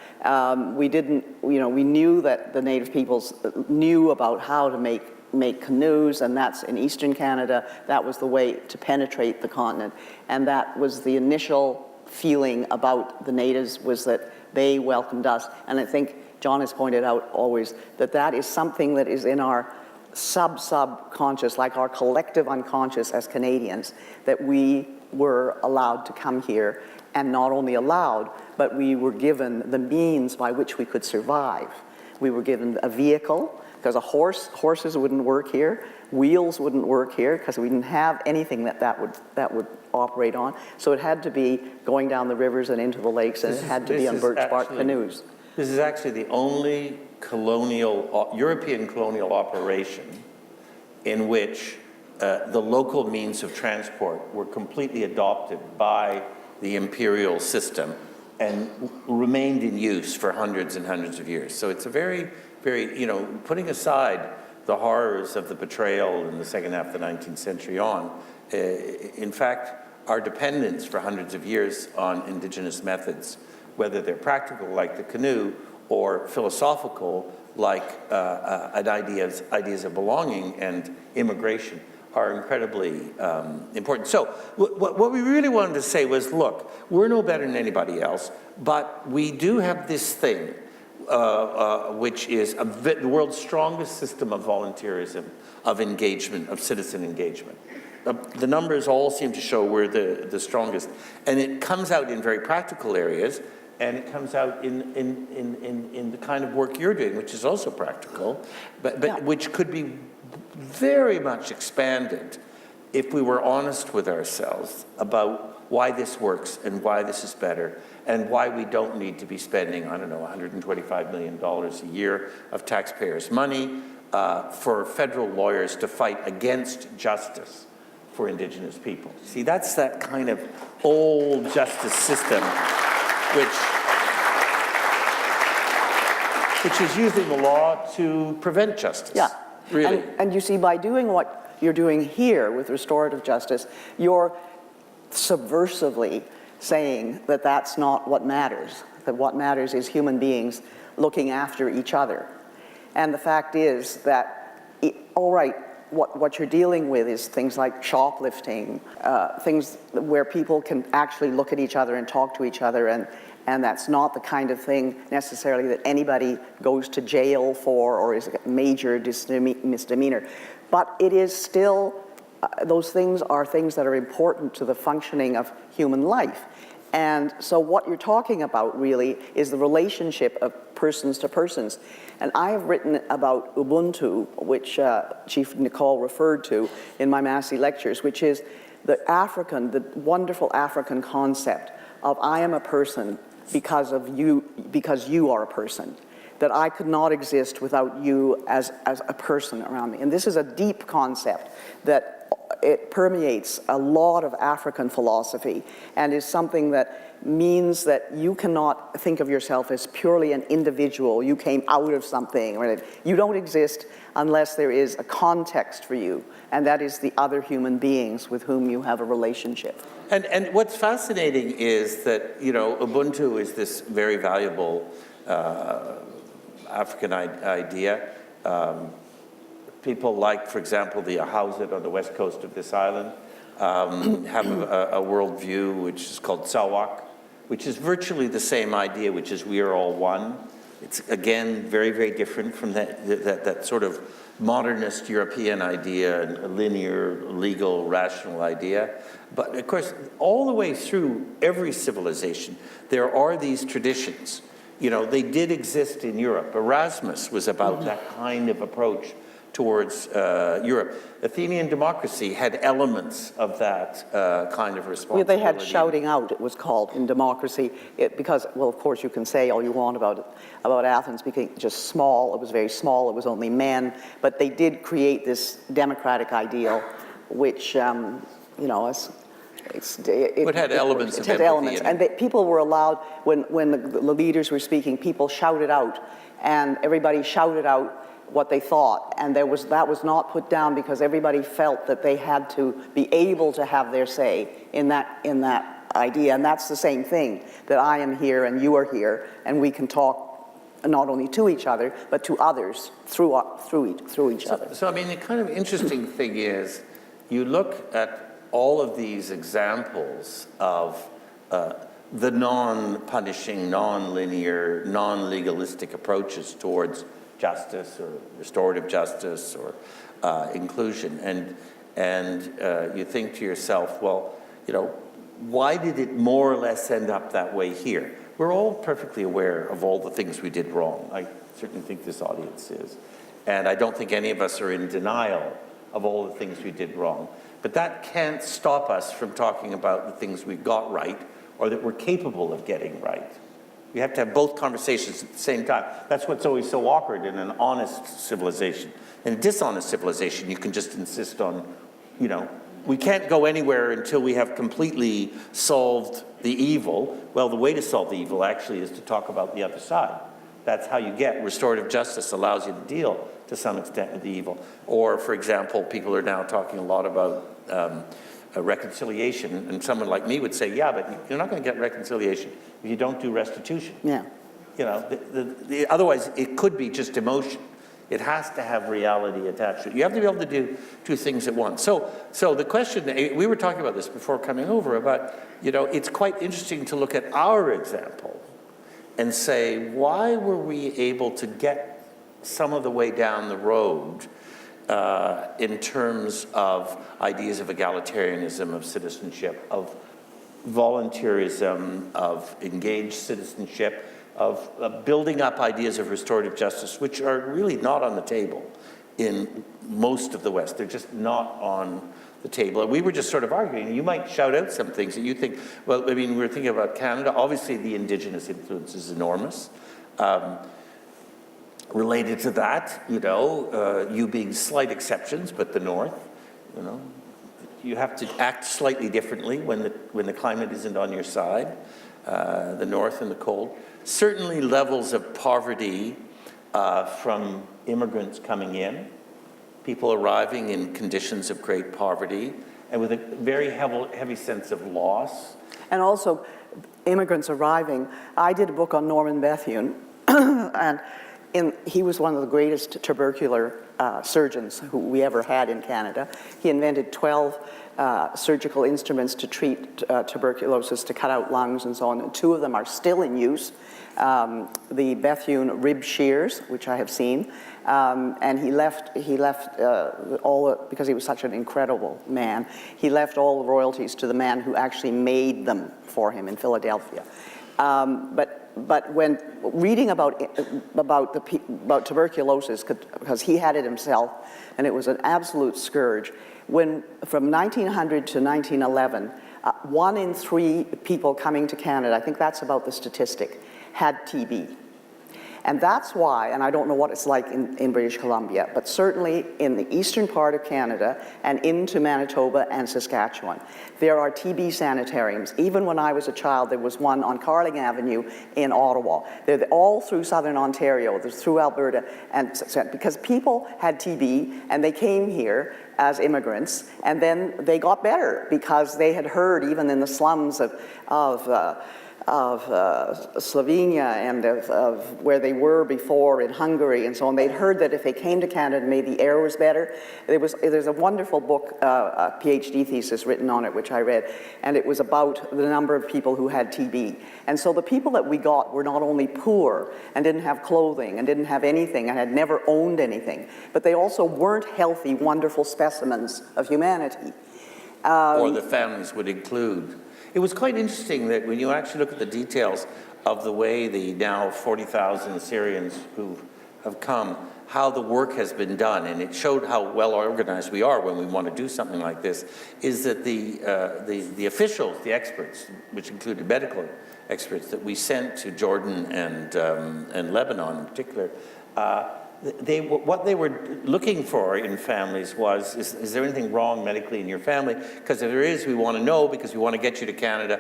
We knew that the Native peoples knew about how to make canoes, and that's in Eastern Canada. That was the way to penetrate the continent. And that was the initial feeling about the natives, was that they welcomed us. And I think John has pointed out always that is something that is in our subconscious, like our collective unconscious as Canadians, that we were allowed to come here, and not only allowed, but we were given the means by which we could survive. We were given a vehicle, because horses wouldn't work here, wheels wouldn't work here, because we didn't have anything that would operate on. So it had to be going down the rivers and into the lakes, and it had to be on birch bark canoes. This is actually the only European colonial operation in which the local means of transport were completely adopted by the imperial system and remained in use for hundreds and hundreds of years. So it's a very, very, putting aside the horrors of the betrayal in the second half of the 19th century on, in fact, our dependence for hundreds of years on indigenous methods, whether they're practical like the canoe or philosophical like ideas of belonging and immigration are incredibly important. So what we really wanted to say was, look, we're no better than anybody else, but we do have this thing, which is the world's strongest system of volunteerism, of engagement, of citizen engagement. The numbers all seem to show we're the strongest. And it comes out in very practical areas, and it comes out in the kind of work you're doing, which is also practical, but which could be very much expanded if we were honest with ourselves about why this works and why this is better and why we don't need to be spending, I don't know, $125 million a year of taxpayers' money for federal lawyers to fight against justice for Indigenous people. See, that's that kind of old justice system which is using the law to prevent justice. Yeah. Really. And you see, by doing what you're doing here with restorative justice, you're subversively saying that that's not what matters, that what matters is human beings looking after each other. And the fact is that, all right, what you're dealing with is things like shoplifting, things where people can actually look at each other and talk to each other, and that's not the kind of thing necessarily that anybody goes to jail for or is a major misdemeanor. But it is still, those things are things that are important to the functioning of human life. And so what you're talking about really is the relationship of persons to persons. And I have written about Ubuntu, which Chief Nicole referred to in my Massey lectures, which is the wonderful African concept of I am a person because you are a person, that I could not exist without you as a person around me. And this is a deep concept that it permeates a lot of African philosophy and is something that means that you cannot think of yourself as purely an individual. You came out of something, or you don't exist unless there is a context for you, and that is the other human beings with whom you have a relationship. And what's fascinating is that, you know, Ubuntu is this very valuable African idea. People like, for example, the Ahousaht on the west coast of this island have a worldview which is called Sawak, which is virtually the same idea, which is we are all one. It's, again, very, very different from that sort of modernist European idea, a linear, legal, rational idea. But, of course, all the way through every civilization, there are these traditions. You know, they did exist in Europe. Erasmus was about that kind of approach towards Europe. Athenian democracy had elements of that kind of responsibility. They had shouting out, it was called, in democracy, because, well, of course, you can say all you want about Athens being just small. It was very small. It was only men. But they did create this democratic ideal, which, you know, it had elements of empathy. It had elements. And people were allowed, when the leaders were speaking, people shouted out, and everybody shouted out what they thought, and that was not put down because everybody felt that they had to be able to have their say in that idea. And that's the same thing, that I am here and you are here, and we can talk not only to each other but to others through each other. So I mean, the kind of interesting thing is, you look at all of these examples of the non-punishing, non-linear, non-legalistic approaches towards justice or restorative justice or inclusion, and you think to yourself, well, you know, why did it more or less end up that way here? We're all perfectly aware of all the things we did wrong. I certainly think this audience is, and I don't think any of us are in denial of all the things we did wrong. But that can't stop us from talking about the things we got right or that we're capable of getting right. We have to have both conversations at the same time. That's what's always so awkward in an honest civilization. In a dishonest civilization, you can just insist on, you know, we can't go anywhere until we have completely solved the evil. Well, the way to solve the evil actually is to talk about the other side. That's how you get restorative justice, allows you to deal to some extent with the evil. Or, for example, people are now talking a lot about reconciliation, and someone like me would say, yeah, but you're not going to get reconciliation if you don't do restitution. Yeah. You know, otherwise it could be just emotion. It has to have reality attached to it. You have to be able to do two things at once. So the question, we were talking about this before coming over, about, you know, it's quite interesting to look at our example and say, why were we able to get some of the way down the road in terms of ideas of egalitarianism, of citizenship, of volunteerism, of engaged citizenship, of building up ideas of restorative justice, which are really not on the table in most of the West. They're just not on the table. And we were just sort of arguing. You might shout out some things that you think, well, I mean, we were thinking about Canada. Obviously, the Indigenous influence is enormous. Related to that, you know, you being slight exceptions, but the North, you know, you have to act slightly differently when the climate isn't on your side, the North and the cold. Certainly levels of poverty from immigrants coming in, people arriving in conditions of great poverty, and with a very heavy sense of loss. And also, immigrants arriving. I did a book on Norman Bethune, and he was one of the greatest tubercular surgeons who we ever had in Canada. He invented 12 surgical instruments to treat tuberculosis, to cut out lungs and so on, and 2 of them are still in use. The Bethune rib shears, which I have seen, and he left all, because he was such an incredible man, he left all the royalties to the man who actually made them for him in Philadelphia. But when reading about tuberculosis, because he had it himself, and it was an absolute scourge, from 1900 to 1911, 1 in 3 people coming to Canada, I think that's about the statistic, had TB. And that's why, and I don't know what it's like in British Columbia, but certainly in the eastern part of Canada and into Manitoba and Saskatchewan, there are TB sanitariums. Even when I was a child, there was one on Carling Avenue in Ottawa. They're all through southern Ontario, they're through Alberta, and because people had TB and they came here as immigrants, and then they got better because they had heard, even in the slums of Slovenia and of where they were before in Hungary and so on, they'd heard that if they came to Canada, maybe the air was better. There's a wonderful book, a PhD thesis written on it, which I read, and it was about the number of people who had TB. And so the people that we got were not only poor and didn't have clothing and didn't have anything and had never owned anything, but they also weren't healthy, wonderful specimens of humanity. Or the families would include. It was quite interesting that when you actually look at the details of the way the now 40,000 Syrians who have come, how the work has been done, and it showed how well organized we are when we want to do something like this, is that the officials, the experts, which included medical experts that we sent to Jordan and Lebanon in particular, what they were looking for in families was, is there anything wrong medically in your family? Because if there is, we want to know, because we want to get you to Canada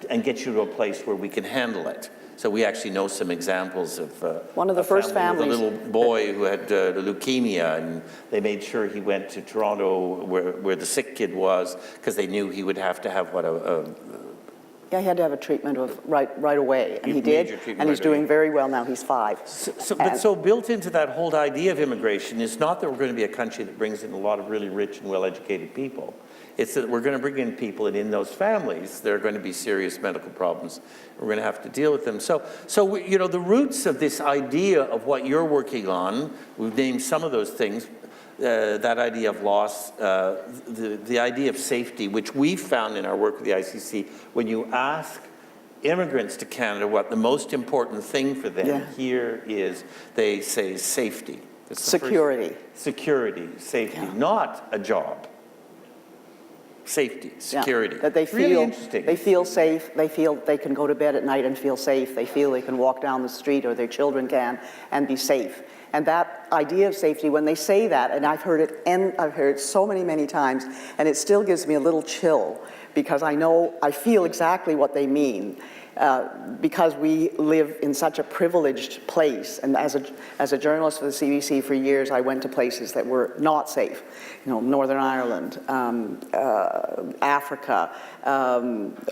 and get you to a place where we can handle it. So we actually know some examples of one of the first families with a little boy who had leukemia, and they made sure he went to Toronto where the sick kid was, because they knew he would have to have yeah, he had to have a treatment of right away, and he did, and he's doing very well now. He's 5. So built into that whole idea of immigration is not that we're going to be a country that brings in a lot of really rich and well-educated people. It's that we're going to bring in people, and in those families, there are going to be serious medical problems. We're going to have to deal with them. So you know, the roots of this idea of what you're working on, we've named some of those things, that idea of loss, the idea of safety, which we found in our work with the ICC, when you ask immigrants to Canada what the most important thing for them here is, they say safety. Security. Security, safety, not a job. Safety, security. That they feel, really interesting. They feel safe, they feel they can go to bed at night and feel safe, they feel they can walk down the street, or their children can, and be safe. And that idea of safety, when they say that, and I've heard it so many, many times, and it still gives me a little chill because I feel exactly what they mean. Because we live in such a privileged place, and as a journalist for the CBC for years, I went to places that were not safe. Northern Ireland, Africa,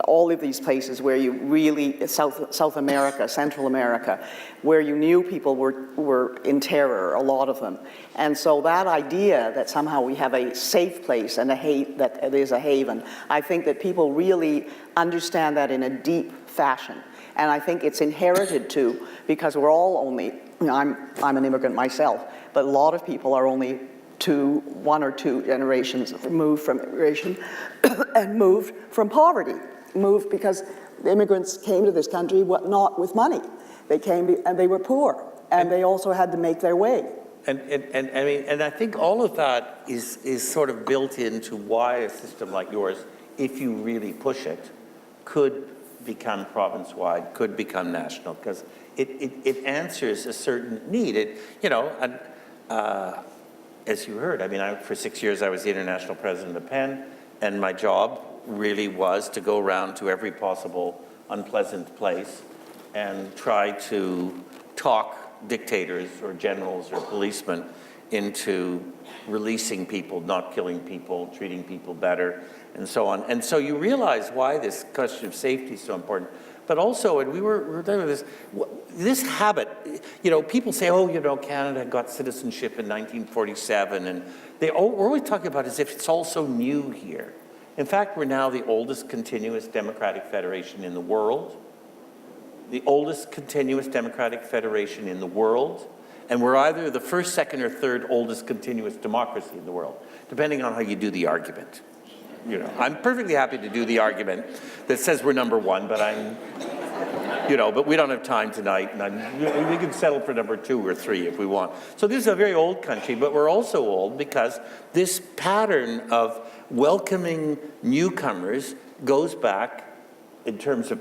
all of these places where you really, South America, Central America, where you knew people were in terror, a lot of them. And so that idea that somehow we have a safe place and that it is a haven, I think that people really understand that in a deep fashion. And I think it's inherited too, because we're all only, I'm an immigrant myself, but a lot of people are only one or two generations removed from immigration and moved from poverty. Moved because the immigrants came to this country not with money. They came and they were poor, and they also had to make their way. And I think all of that is sort of built into why a system like yours, if you really push it, could become province-wide, could become national, because it answers a certain need. As you heard, for 6 years I was the international president of PEN, and my job really was to go around to every possible unpleasant place and try to talk dictators or generals or policemen into releasing people, not killing people, treating people better, and so on. And so you realize why this question of safety is so important. But also, and we were talking about this habit, people say, Canada got citizenship in 1947, and we're always talking about it as if it's all so new here. In fact, we're now the oldest continuous democratic federation in the world. The oldest continuous democratic federation in the world, and we're either the first, second, or third oldest continuous democracy in the world, depending on how you do the argument. I'm perfectly happy to do the argument that says we're number one, but but we don't have time tonight, and we can settle for number 2 or 3 if we want. So this is a very old country, but we're also old because this pattern of welcoming newcomers goes back, in terms of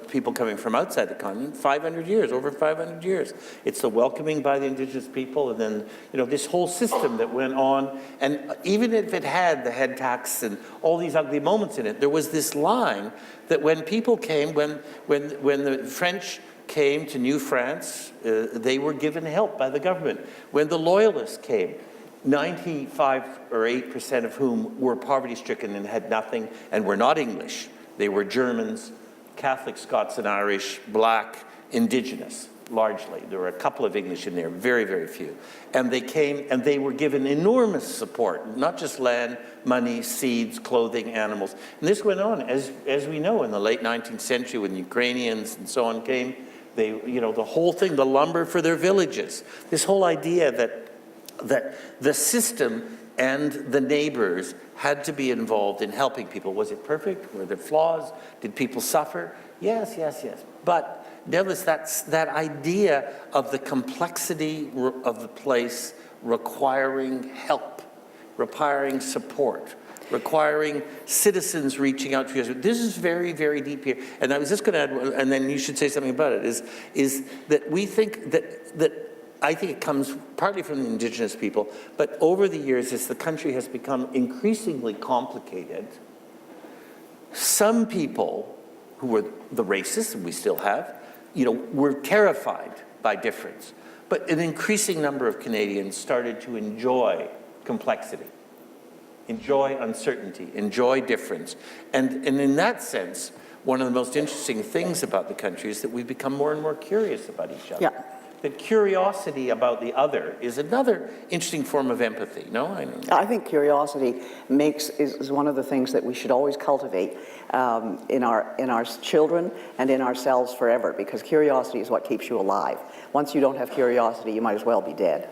people coming from outside the continent, 500 years, over 500 years. It's the welcoming by the indigenous people, and then, this whole system that went on. And even if it had the head tax and all these ugly moments in it, there was this line that when people came, when the French came to New France, they were given help by the government. When the Loyalists came, 95 or 8% of whom were poverty-stricken and had nothing and were not English. They were Germans, Catholic, Scots and Irish, Black, Indigenous, largely. There were a couple of English in there, very, very few. And they came and they were given enormous support, not just land, money, seeds, clothing, animals. And this went on, as we know, in the late 19th century when the Ukrainians and so on came, the whole thing, the lumber for their villages. This whole idea that the system and the neighbors had to be involved in helping people. Was it perfect? Were there flaws? Did people suffer? Yes. But nevertheless, that idea of the complexity of the place requiring help, requiring support, requiring citizens reaching out to you. This is very, very deep here. And I was just going to add, and then you should say something about it, is that we think that I think it comes partly from the indigenous people, but over the years, as the country has become increasingly complicated, some people who were the racists, and we still have, were terrified by difference. But an increasing number of Canadians started to enjoy complexity, enjoy uncertainty, enjoy difference. And in that sense, one of the most interesting things about the country is that we've become more and more curious about each other. Yeah. That curiosity about the other is another interesting form of empathy. No, I think curiosity is one of the things that we should always cultivate in our children and in ourselves forever, because curiosity is what keeps you alive. Once you don't have curiosity, you might as well be dead.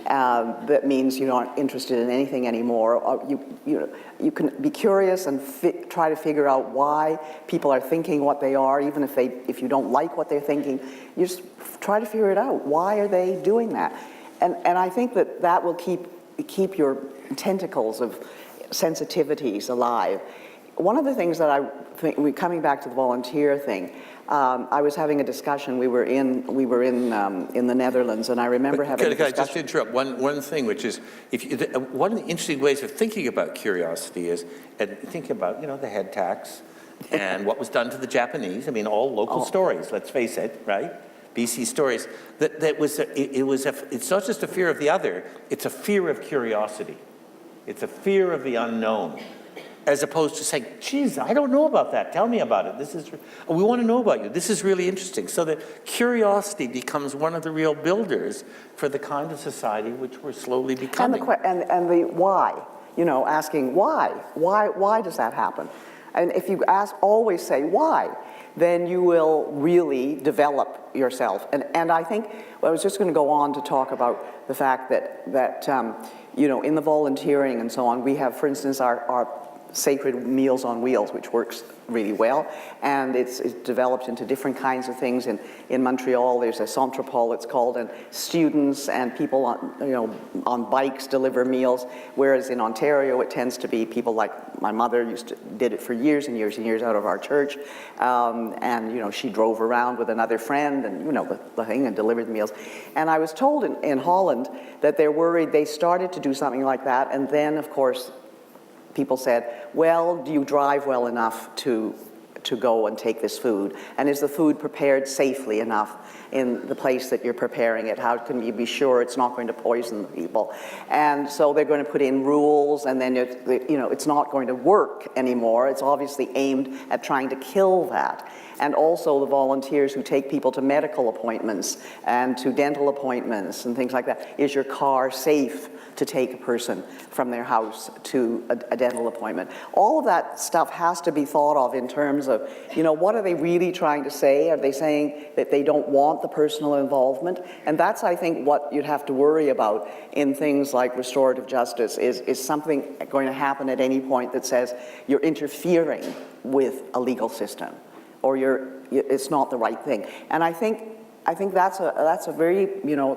That means you aren't interested in anything anymore. You can be curious and try to figure out why people are thinking what they are, even if you don't like what they're thinking. You just try to figure it out. Why are they doing that? And I think that will keep your tentacles of sensitivities alive. one of the things that I think, coming back to the volunteer thing, I was having a discussion. We were in the Netherlands, and I remember having a discussion. Can I just interrupt one thing, which is, one of the interesting ways of thinking about curiosity is, and thinking about, the head tax and what was done to the Japanese. I mean, all local stories, let's face it, right? BC stories. It's not just a fear of the other, it's a fear of curiosity. It's a fear of the unknown, as opposed to saying, geez, I don't know about that. Tell me about it. We want to know about you. This is really interesting. So that curiosity becomes one of the real builders for the kind of society which we're slowly becoming. And the why, asking why? Why does that happen? And if you always say why, then you will really develop yourself. And I think, I was just going to go on to talk about the fact that in the volunteering and so on, we have, for instance, our Sacred Meals on Wheels, which works really well, and it's developed into different kinds of things. In Montreal, there's a Centropole, it's called, and students and people on bikes deliver meals, whereas in Ontario, it tends to be people like my mother did it for years and years and years out of our church, and she drove around with another friend and the thing and delivered the meals. And I was told in Holland that they're worried they started to do something like that, and then of course people said, well, do you drive well enough to go and take this food? And is the food prepared safely enough in the place that you're preparing it? How can you be sure it's not going to poison the people? And so they're going to put in rules, and then it's not going to work anymore. It's obviously aimed at trying to kill that. And also the volunteers who take people to medical appointments and to dental appointments and things like that. Is your car safe to take a person from their house to a dental appointment? All of that stuff has to be thought of in terms of, what are they really trying to say? Are they saying that they don't want the personal involvement? And that's, I think, what you'd have to worry about in things like restorative justice, is something going to happen at any point that says you're interfering with a legal system, or it's not the right thing. And I think that's a very,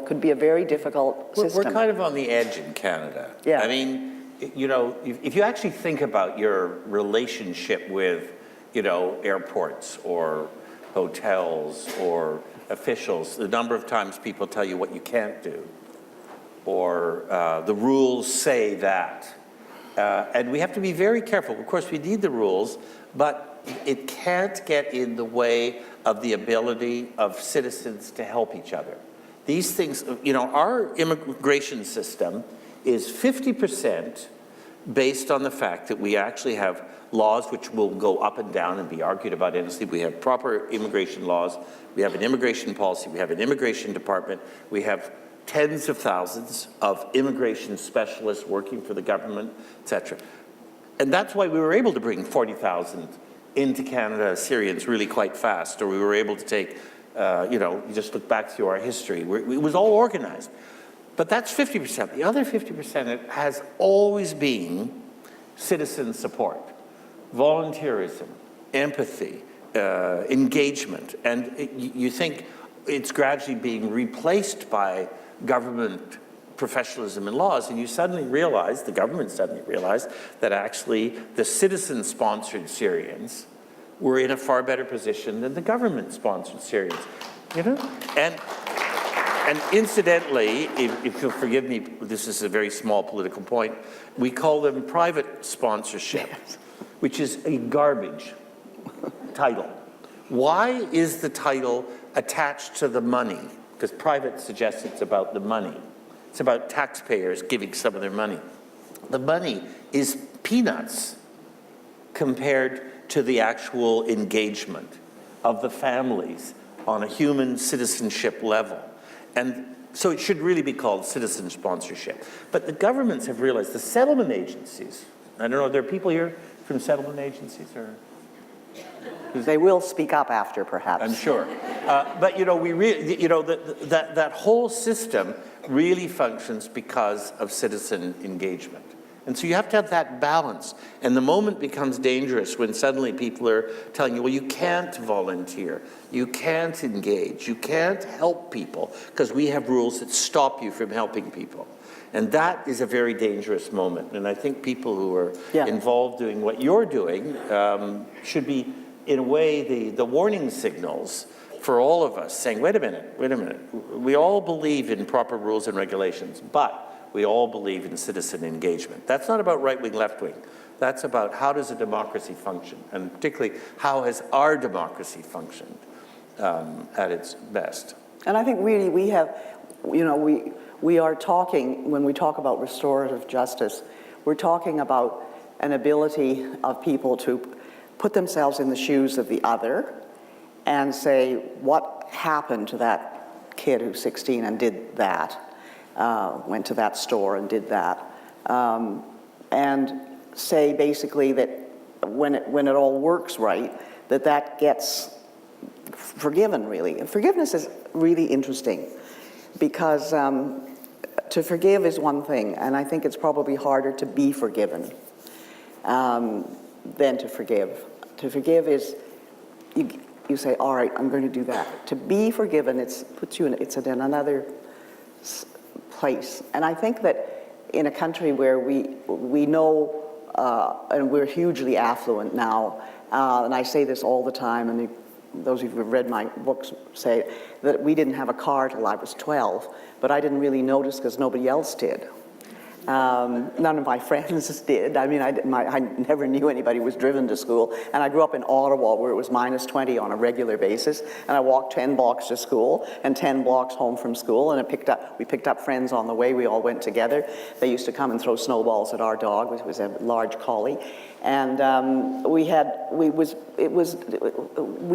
could be a very difficult system. We're kind of on the edge in Canada. Yeah. I mean, if you actually think about your relationship with, airports or hotels or officials, the number of times people tell you what you can't do, or the rules say that. And we have to be very careful. Of course, we need the rules, but it can't get in the way of the ability of citizens to help each other. These things, our immigration system is 50% based on the fact that we actually have laws which will go up and down and be argued about endlessly. We have proper immigration laws, we have an immigration policy, we have an immigration department, we have tens of thousands of immigration specialists working for the government, etc. And that's why we were able to bring 40,000 into Canada, Syrians, really quite fast, or we were able to take, you just look back through our history. It was all organized. But that's 50%. The other 50% has always been citizen support, volunteerism, empathy, engagement. And you think it's gradually being replaced by government professionalism and laws, and you suddenly realize, the government suddenly realized, that actually the citizen-sponsored Syrians were in a far better position than the government-sponsored Syrians, And incidentally, if you'll forgive me, this is a very small political point, we call them private sponsorship, which is a garbage title. Why is the title attached to the money? Because private suggests it's about the money. It's about taxpayers giving some of their money. The money is peanuts compared to the actual engagement of the families on a human citizenship level. And so it should really be called citizen sponsorship. But the governments have realized, the settlement agencies, I don't know, are there people here from settlement agencies? Or they will speak up after, perhaps. I'm sure. But we really, that whole system really functions because of citizen engagement. And so you have to have that balance. And the moment becomes dangerous when suddenly people are telling you, well, you can't volunteer, you can't engage, you can't help people, because we have rules that stop you from helping people. And that is a very dangerous moment. And I think people who are Yeah. involved doing what you're doing should be, in a way, the warning signals for all of us, saying, wait a minute. We all believe in proper rules and regulations, but we all believe in citizen engagement. That's not about right-wing, left-wing. That's about how does a democracy function, and particularly how has our democracy functioned at its best. And I think really we have, you know, we are talking, when we talk about restorative justice, we're talking about an ability of people to put themselves in the shoes of the other and say, what happened to that kid who's 16 and did that, went to that store and did that, and say basically that when it all works right, that gets forgiven, really. And forgiveness is really interesting because to forgive is one thing, and I think it's probably harder to be forgiven than to forgive. To forgive is, you say, all right, I'm going to do that. To be forgiven, it's in another place. And I think that in a country where we know, and we're hugely affluent now, and I say this all the time, and those of you who have read my books say that we didn't have a car till I was 12, but I didn't really notice because nobody else did. None of my friends did. I mean, I never knew anybody who was driven to school. And I grew up in Ottawa where it was -20 on a regular basis. And I walked 10 blocks to school and 10 blocks home from school. And we picked up friends on the way. We all went together. They used to come and throw snowballs at our dog, which was a large collie. And we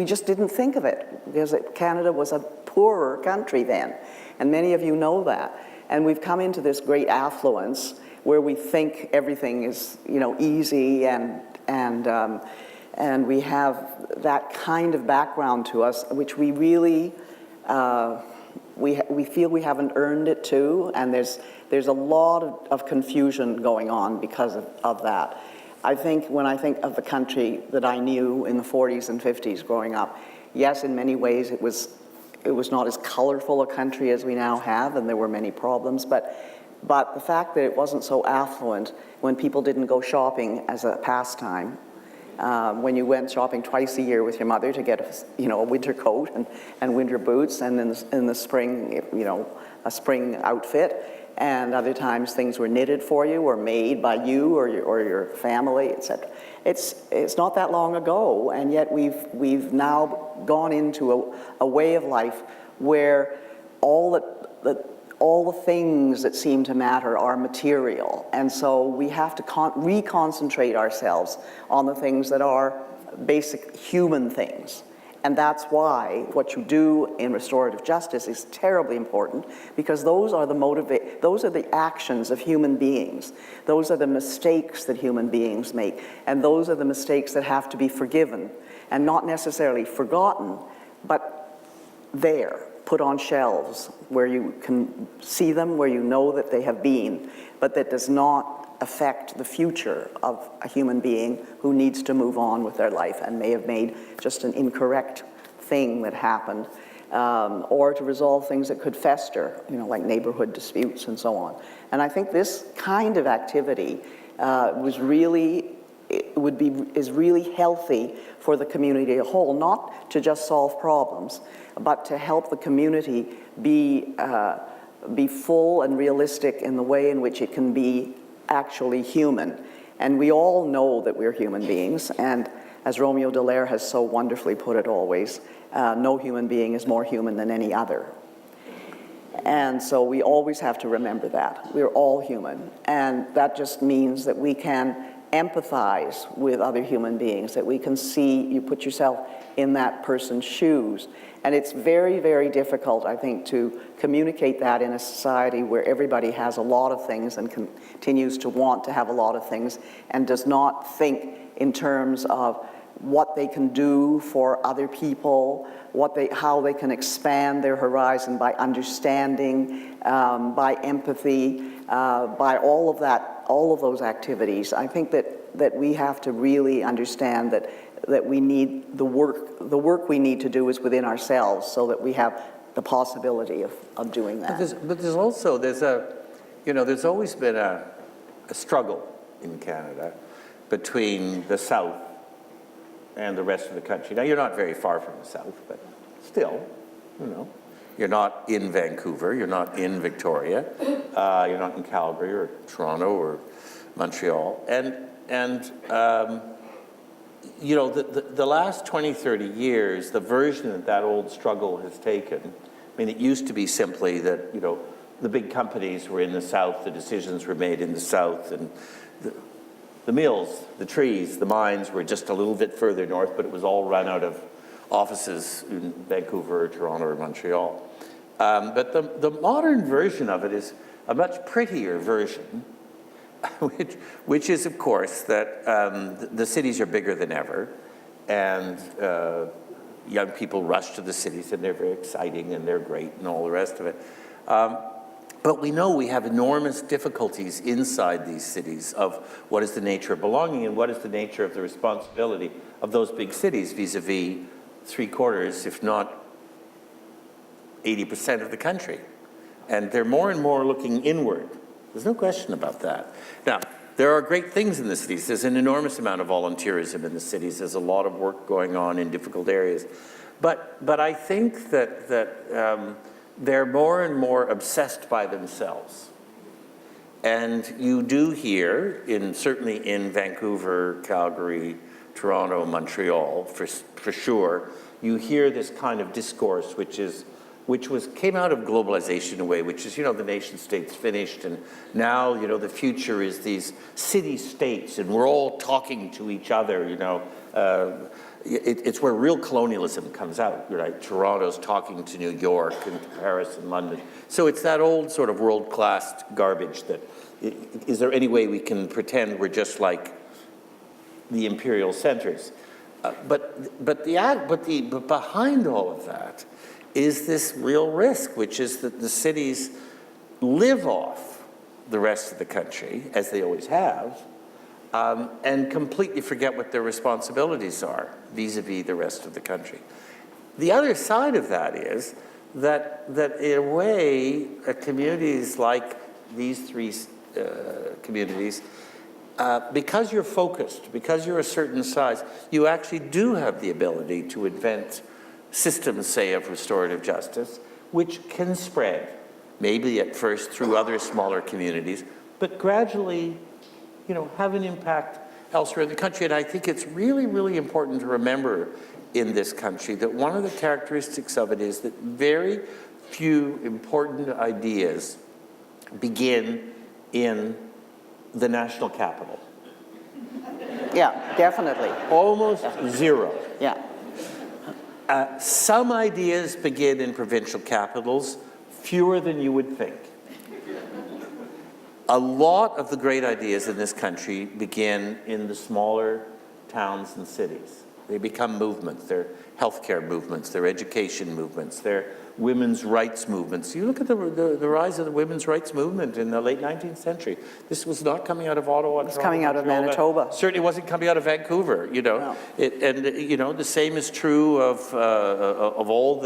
just didn't think of it because Canada was a poorer country then. And many of you know that. And we've come into this great affluence where we think everything is, you know, easy, and we have that kind of background to us, which we really we feel we haven't earned it too. And there's a lot of confusion going on because of that. I think when I think of the country that I knew in the 40s and 50s growing up, yes, in many ways it was not as colorful a country as we now have, and there were many problems, but the fact that it wasn't so affluent when people didn't go shopping as a pastime, when you went shopping twice a year with your mother to get a winter coat and winter boots, and in the spring, a spring outfit, and other times things were knitted for you or made by you or your family, etc. It's not that long ago, and yet we've now gone into a way of life where all the things that seem to matter are material, and so we have to reconcentrate ourselves on the things that are basic human things. And that's why what you do in restorative justice is terribly important, because those are the actions of human beings. Those are the mistakes that human beings make, and those are the mistakes that have to be forgiven, and not necessarily forgotten, but there, put on shelves where you can see them, where you know that they have been, but that does not affect the future of a human being who needs to move on with their life and may have made just an incorrect thing that happened, or to resolve things that could fester, like neighborhood disputes and so on. And I think this kind of activity is really healthy for the community as a whole, not to just solve problems, but to help the community be full and realistic in the way in which it can be actually human. And we all know that we're human beings, and as Romeo Dallaire has so wonderfully put it always, no human being is more human than any other. And so we always have to remember that. We're all human, and that just means that we can empathize with other human beings, that we can see, you put yourself in that person's shoes. And it's very, very difficult, I think, to communicate that in a society where everybody has a lot of things and continues to want to have a lot of things and does not think in terms of what they can do for other people, how they can expand their horizon by understanding, by empathy, by all of those activities. I think that we have to really understand that we need the work we need to do is within ourselves, so that we have the possibility of doing that. But there's also you know, there's always been a struggle in Canada between the South and the rest of the country. Now, you're not very far from the South, but still, you know, you're not in Vancouver, you're not in Victoria, you're not in Calgary or Toronto or Montreal. And you know, the last 20, 30 years, the version that old struggle has taken, I mean, it used to be simply that, you know, the big companies were in the South, the decisions were made in the South, and the mills, the trees, the mines were just a little bit further north, but it was all run out of offices in Vancouver or Toronto or Montreal. But the modern version of it is a much prettier version, which is, of course, that the cities are bigger than ever, and young people rush to the cities, and they're very exciting, and they're great, and all the rest of it. But we know we have enormous difficulties inside these cities of what is the nature of belonging and what is the nature of the responsibility of those big cities vis-a-vis 3/4, if not 80% of the country. And they're more and more looking inward. There's no question about that. Now, there are great things in the cities. There's an enormous amount of volunteerism in the cities. There's a lot of work going on in difficult areas. But I think that they're more and more obsessed by themselves. And you do hear, certainly in Vancouver, Calgary, Toronto, Montreal, for sure, you hear this kind of discourse which came out of globalization in a way, which is, you know, the nation state's finished, and now, you know, the future is these city states, and we're all talking to each other, you know. It's where real colonialism comes out, right? Toronto's talking to New York and to Paris and London. So it's that old sort of world-class garbage that, is there any way we can pretend we're just like the imperial centers? But behind all of that is this real risk, which is that the cities live off the rest of the country, as they always have, and completely forget what their responsibilities are vis-a-vis the rest of the country. The other side of that is that in a way, communities like these three communities, because you're focused, because you're a certain size, you actually do have the ability to invent systems, say, of restorative justice, which can spread, maybe at first through other smaller communities, but gradually, you know, have an impact elsewhere in the country. And I think it's really, really important to remember in this country that one of the characteristics of it is that very few important ideas begin in the national capital. Yeah, definitely. Almost zero. Yeah. Some ideas begin in provincial capitals, fewer than you would think. A lot of the great ideas in this country begin in the smaller towns and cities. They become movements. They're healthcare movements. They're education movements. They're women's rights movements. You look at the rise of the women's rights movement in the late 19th century. This was not coming out of Ottawa. It's coming out of Manitoba. Certainly wasn't coming out of Vancouver, you know. No. And you know, the same is true of all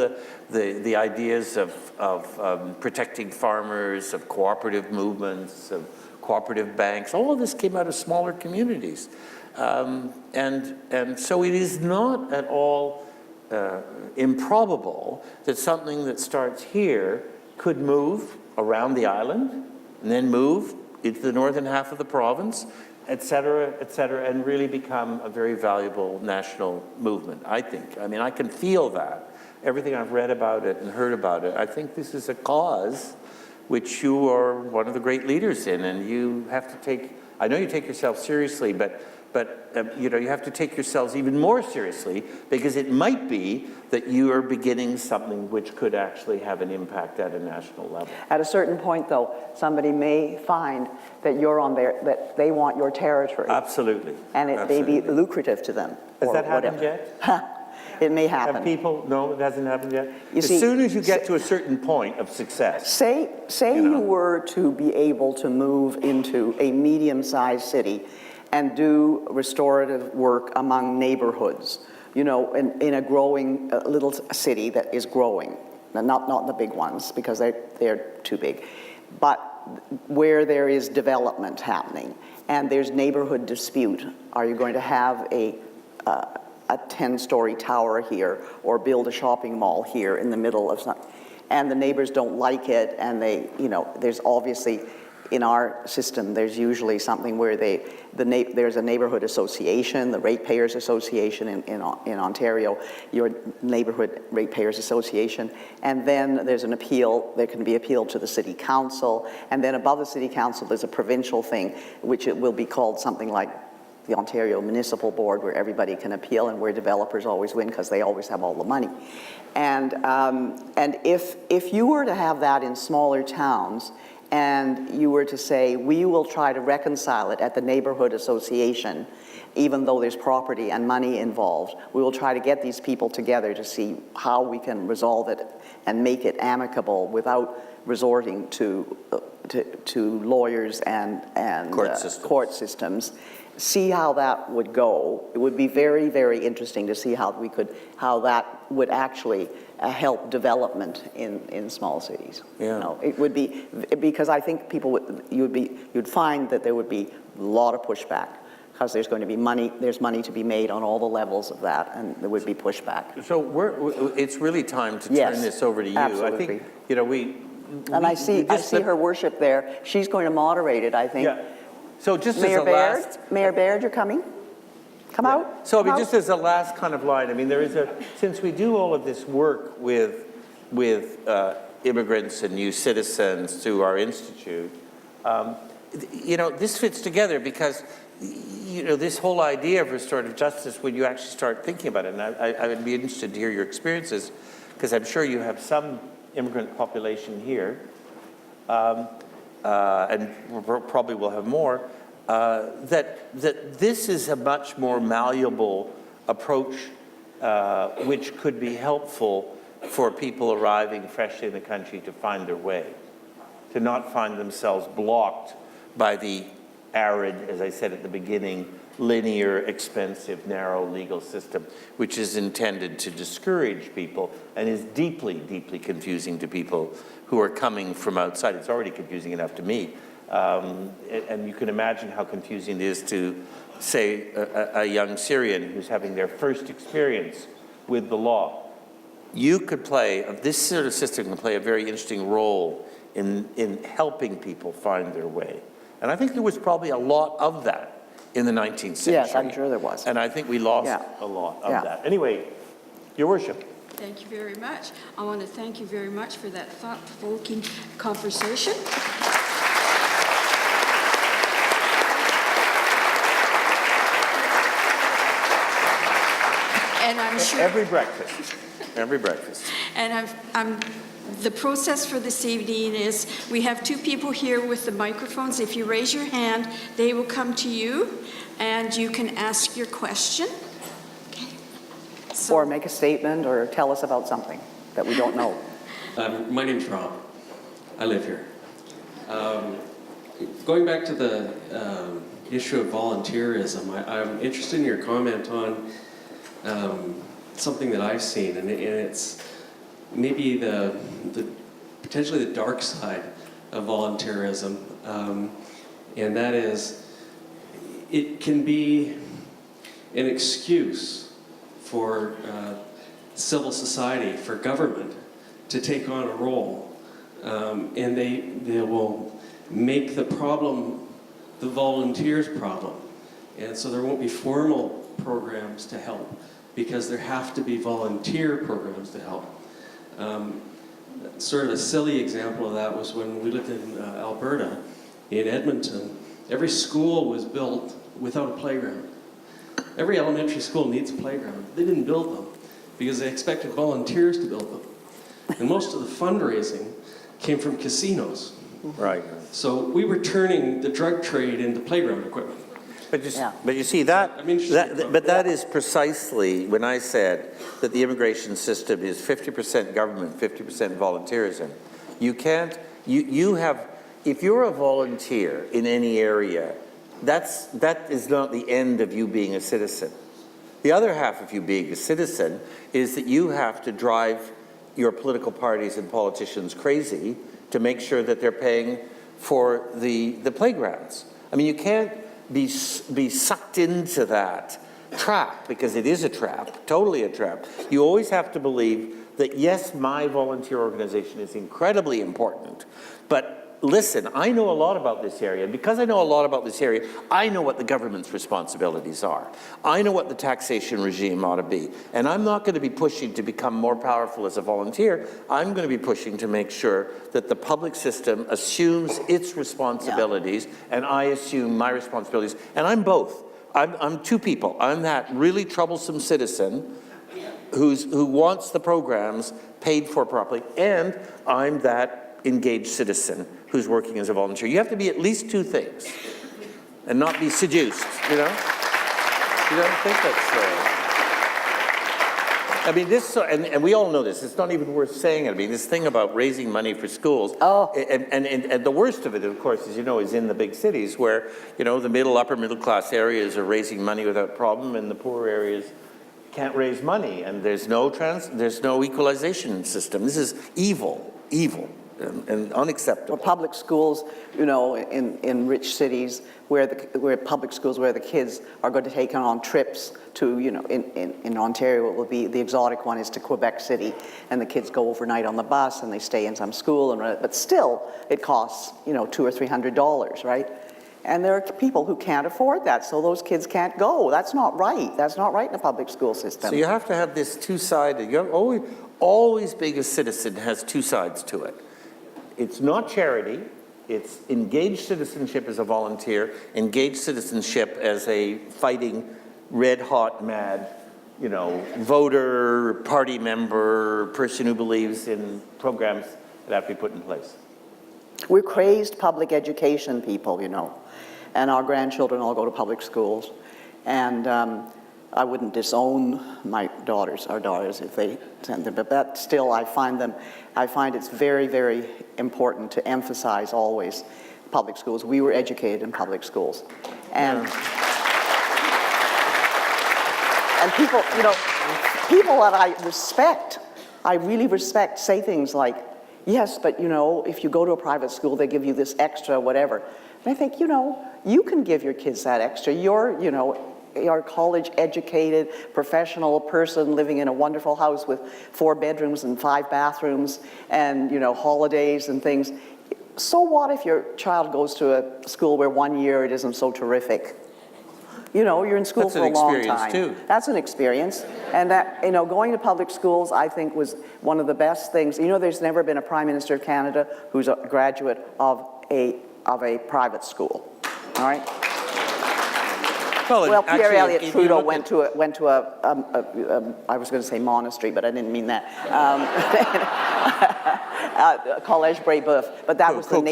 the ideas of protecting farmers, of cooperative movements, of cooperative banks. All of this came out of smaller communities. And so it is not at all improbable that something that starts here could move around the island and then move into the northern half of the province, et cetera, and really become a very valuable national movement, I think. I mean, I can feel that. Everything I've read about it and heard about it, I think this is a cause which you are one of the great leaders in, and you have to take, I know you take yourself seriously, but you know, you have to take yourselves even more seriously, because it might be that you are beginning something which could actually have an impact at a national level. At a certain point, though, somebody may find that you're on that they want your territory. Absolutely. And it may be lucrative to them. Has or that happened whatever. yet? It may happen. Have people? No, it hasn't happened yet. As soon as you get to a certain point of success. Say you were to be able to move into a medium-sized city and do restorative work among neighborhoods, you know, in a growing little city that is growing. Not the big ones, because they're too big. But where there is development happening and there's neighborhood dispute. Are you going to have a 10-story tower here or build a shopping mall here in the middle of something? And the neighbors don't like it, and they, you know, there's obviously, in our system, there's usually something where there's a neighborhood association, the ratepayers association in Ontario, your neighborhood ratepayers association, and then there's an appeal. There can be appeal to the city council, and then above the city council there's a provincial thing, which it will be called something like the Ontario Municipal Board, where everybody can appeal and where developers always win because they always have all the money. And if you were to have that in smaller towns, and you were to say, we will try to reconcile it at the neighborhood association, even though there's property and money involved, we will try to get these people together to see how we can resolve it and make it amicable without resorting to lawyers and court systems. See how that would go. It would be very, very interesting to see how that would actually help development in small cities. Yeah. You know, it would be, because I think you'd find that there would be a lot of pushback because there's money to be made on all the levels of that, and there would be pushback. So it's really time to Yes, turn this over to you. absolutely. I think, you know, I see her worship there. She's going to moderate it, I think. Yeah. So just Mayor as a Baird, last... Mayor Baird, you're coming? Come out. So I mean, Come just out. as a last kind of line, I mean, since we do all of this work with immigrants and new citizens through our institute, you know, this fits together because, you know, this whole idea of restorative justice, when you actually start thinking about it, and I would be interested to hear your experiences, because I'm sure you have some immigrant population here, and probably will have more, that this is a much more malleable approach which could be helpful for people arriving fresh in the country to find their way, to not find themselves blocked by the arid, as I said at the beginning, linear, expensive, narrow legal system, which is intended to discourage people and is deeply, deeply confusing to people who are coming from outside. It's already confusing enough to me. And you can imagine how confusing it is to, say, a young Syrian who's having their first experience with the law. You could play, this sort of system can play a very interesting role in helping people find their way. And I think there was probably a lot of that in the 19th century. Yes, I'm sure there was. And I think we lost a lot of that. Anyway, Your Worship. Thank you very much. I want to thank you very much for that thought-provoking conversation. And I'm sure... Every breakfast. Every breakfast. And the process for this evening is we have two people here with the microphones. If you raise your hand, they will come to you, and you can ask your question. Okay. So, Or make a statement or tell us about something that we don't know. My name's Rob. I live here. Going back to the issue of volunteerism, I'm interested in your comment on something that I've seen, and it's maybe the potentially the dark side of volunteerism, and that is it can be an excuse for civil society, for government to take on a role, and they will make the problem the volunteers' problem, and so there won't be formal programs to help because there have to be volunteer programs to help. Sort of a silly example of that was when we lived in Alberta, in Edmonton. Every school was built without a playground. Every elementary school needs a playground. They didn't build them because they expected volunteers to build them. And most of the fundraising came from casinos. Right. So we were turning the drug trade into playground equipment. But you see, that is precisely when I said that the immigration system is 50% government, 50% volunteerism. You can't, you have, if you're a volunteer in any area, that is not the end of you being a citizen. The other half of you being a citizen is that you have to drive your political parties and politicians crazy to make sure that they're paying for the playgrounds. I mean, you can't be sucked into that trap, because it is a trap, totally a trap. You always have to believe that, yes, my volunteer organization is incredibly important, but listen, I know a lot about this area. And because I know a lot about this area, I know what the government's responsibilities are. I know what the taxation regime ought to be. And I'm not going to be pushing to become more powerful as a volunteer. I'm going to be pushing to make sure that the public system assumes its responsibilities, and I assume my responsibilities. And I'm both. I'm two people. I'm that really troublesome citizen who wants the programs paid for properly, and I'm that engaged citizen who's working as a volunteer. You have to be at least two things and not be seduced, you know? You don't think that's... I mean, this, and we all know this, it's not even worth saying it. I mean, this thing about raising money for schools, and the worst of it, of course, as you know, is in the big cities where, you know, the upper middle class areas are raising money without problem, and the poor areas can't raise money, and there's no equalization system. This is evil, and unacceptable. Well, public schools, you know, in rich cities where public schools where the kids are going to take on trips to, you know, in Ontario it will be, the exotic one is to Quebec City, and the kids go overnight on the bus and they stay in some school, but still it costs, you know, $200 or $300, right? And there are people who can't afford that, so those kids can't go. That's not right. That's not right in a public school system. So you have to have this two-sided, you have always being a citizen has two sides to it. It's not charity, it's engaged citizenship as a volunteer, engaged citizenship as a fighting, red-hot, mad, you know, voter, party member, person who believes in programs that have to be put in place. We're crazed public education people, you know, and our grandchildren all go to public schools. And I wouldn't disown our daughters if they sent them, but still I find it's very, very important to emphasize always public schools. We were educated in public schools. And people, you know, people that I really respect say things like, yes, but you know, if you go to a private school, they give you this extra whatever. And I think, you know, you can give your kids that extra. You're a college-educated, professional person living in a wonderful house with 4 bedrooms and 5 bathrooms and, you know, holidays and things. So what if your child goes to a school where 1 year it isn't so terrific? You know, you're in school for a long time. Too. That's an experience. And that, you know, going to public schools, I think, was one of the best things. You know, there's never been a Prime Minister of Canada who's a graduate of a private school. All right? Well, Pierre Elliott Trudeau went to a I was going to say monastery, but I didn't mean that. Collège Brébeuf, but that was the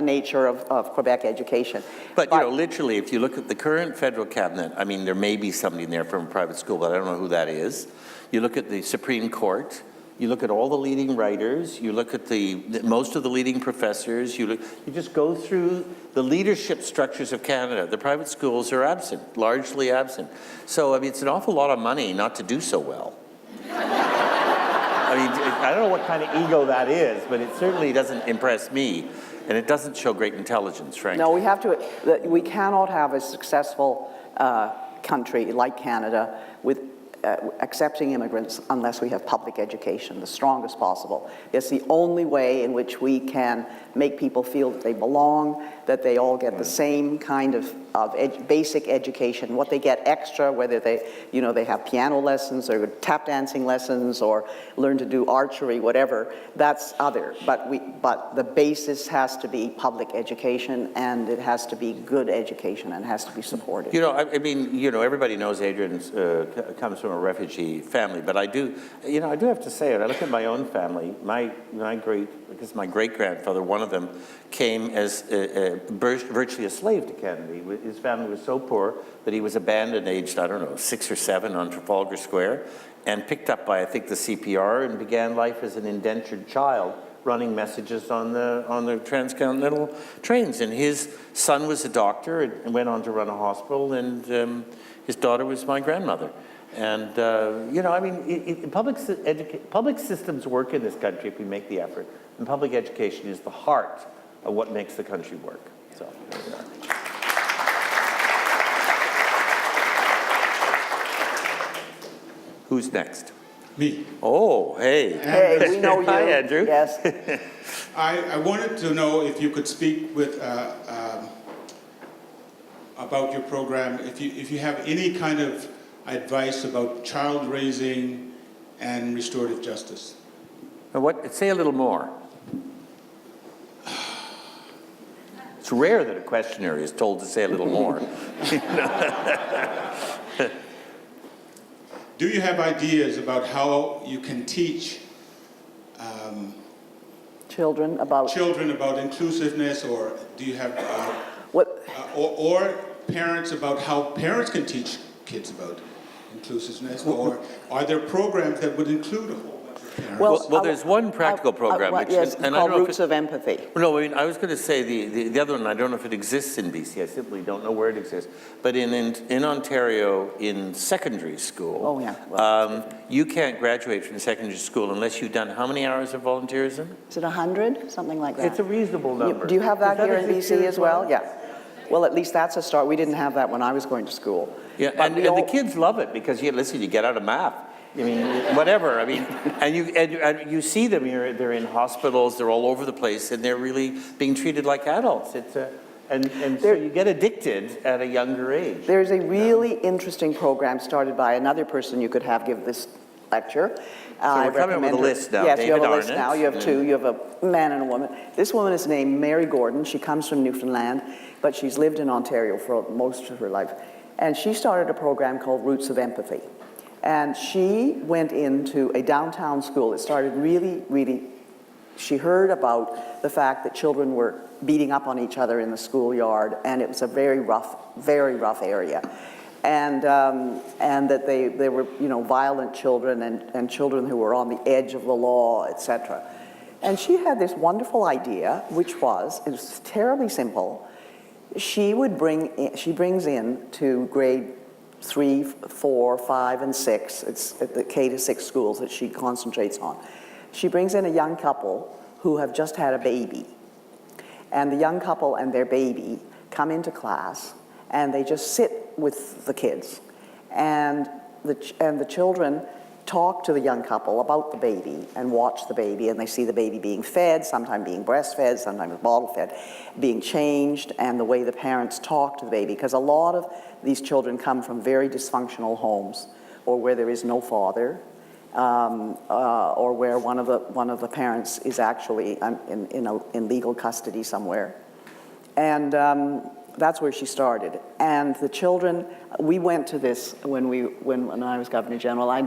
nature of Quebec education. But you know, literally, if you look at the current federal cabinet, I mean, there may be somebody in there from a private school, but I don't know who that is. You look at the Supreme Court. You look at all the leading writers, you look at most of the leading professors, you just go through the leadership structures of Canada. The private schools are absent, largely absent. So, I mean, it's an awful lot of money not to do so well. I mean, I don't know what kind of ego that is, but it certainly doesn't impress me, and it doesn't show great intelligence, frankly. No, we cannot have a successful country like Canada with accepting immigrants unless we have public education, the strongest possible. It's the only way in which we can make people feel that they belong, that they all get the same kind of basic education. What they get extra, whether they have piano lessons or tap dancing lessons or learn to do archery, whatever, that's other. But the basis has to be public education, and it has to be good education, and has to be supported. You know, I mean, you know, everybody knows Adrienne comes from a refugee family, but I do have to say it. I look at my own family. My great-grandfather, one of them, came as virtually a slave to Canada. His family was so poor that he was abandoned aged, 6 or 7 on Trafalgar Square, and picked up by, I think, the CPR, and began life as an indentured child, running messages on the transcontinental trains. And his son was a doctor and went on to run a hospital, and his daughter was my grandmother. And, you know, I mean, public systems work in this country if we make the effort. And public education is the heart of what makes the country work. So there we are. Who's next? Me. Oh, hey. Hey, we know you. Hi, Andrew. Yes. I wanted to know if you could speak with about your program, if you have any kind of advice about child raising and restorative justice. Now what? Say a little more. It's rare that a questioner is told to say a little more. Do you have ideas about how you can teach Children about children about inclusiveness, or do you have, what? or parents about how parents can teach kids about inclusiveness, or are there programs that would include a whole bunch of parents? Well, there's one practical program, which yes, is, and I called don't know if Roots of Empathy. No, I mean, I was going to say the other one, I don't know if it exists in BC, I simply don't know where it exists, but in Ontario, in secondary school, Oh, yeah. you can't graduate from secondary school unless you've done how many hours of volunteerism? Is it 100? Something like that. It's a reasonable number. Do you have that Does here in exist BC here as well? Yeah. Well, at least that's a start. We didn't have that when I was going to school. Yeah, But and we the all- kids love it because, listen, you get out of math. I mean, whatever. I mean, and you see them. They're in hospitals. They're all over the place, and they're really being treated like adults. And so you get addicted at a younger age. There's a really interesting program started by another person you could have give this lecture. we're coming up with a list now. Yes, you have David a list Arnott. now. You have two. You have a man and a woman. This woman is named Mary Gordon. She comes from Newfoundland, but she's lived in Ontario for most of her life. And she started a program called Roots of Empathy. And she went into a downtown school. It started really, she heard about the fact that children were beating up on each other in the schoolyard, and it was a very rough area. And that they were, violent children and children who were on the edge of the law, etc. And she had this wonderful idea, which was, it was terribly simple. She brings in to grade 3, 4, 5, and 6. It's at the K to 6 schools that she concentrates on. She brings in a young couple who have just had a baby. And the young couple and their baby come into class, and they just sit with the kids. And the children talk to the young couple about the baby and watch the baby, and they see the baby being fed, sometimes being breastfed, sometimes bottle fed, being changed, and the way the parents talk to the baby. Because a lot of these children come from very dysfunctional homes, or where there is no father, or where one of the parents is actually in legal custody somewhere. And that's where she started. And the children, we went to this when I was Governor General. I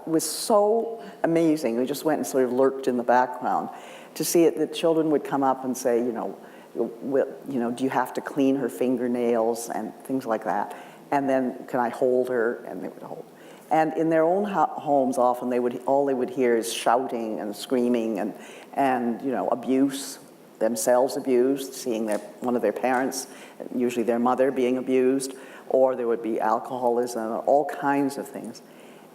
was so amazing. We just went and sort of lurked in the background to see it. The children would come up and say, do you have to clean her fingernails and things like that? And then, can I hold her? And they would hold. And in their own homes, often all they would hear is shouting and screaming and abuse. Themselves abused, seeing one of their parents, usually their mother, being abused, or there would be alcoholism, all kinds of things.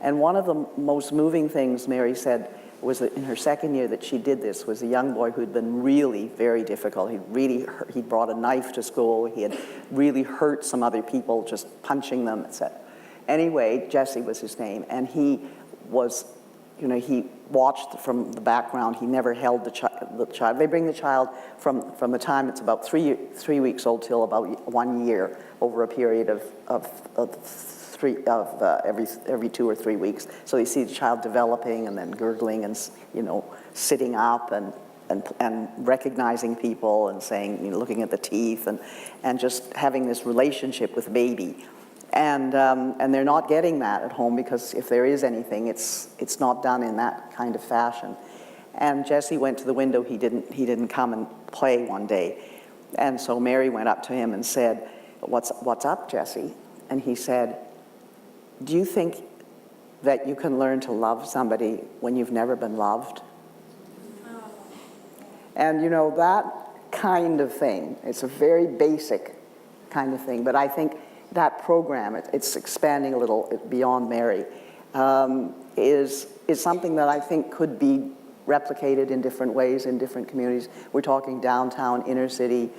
And one of the most moving things Mary said was that in her second year that she did this was a young boy who'd been really very difficult. He'd brought a knife to school. He had really hurt some other people, just punching them, etc. Anyway, Jesse was his name, and he was, he watched from the background. He never held the child. They bring the child from the time it's about three weeks old till about 1 year, over a period of every 2 or 3 weeks. So you see the child developing and then gurgling and sitting up and recognizing people and saying, looking at the teeth and just having this relationship with the baby. And they're not getting that at home, because if there is anything, it's not done in that kind of fashion. And Jesse went to the window. He didn't come and play one day. And so Mary went up to him and said, what's up, Jesse? And he said, do you think that you can learn to love somebody when you've never been loved? And that kind of thing, it's a very basic kind of thing, but I think that program, it's expanding a little beyond Mary, is something that I think could be replicated in different ways in different communities. We're talking downtown, inner city,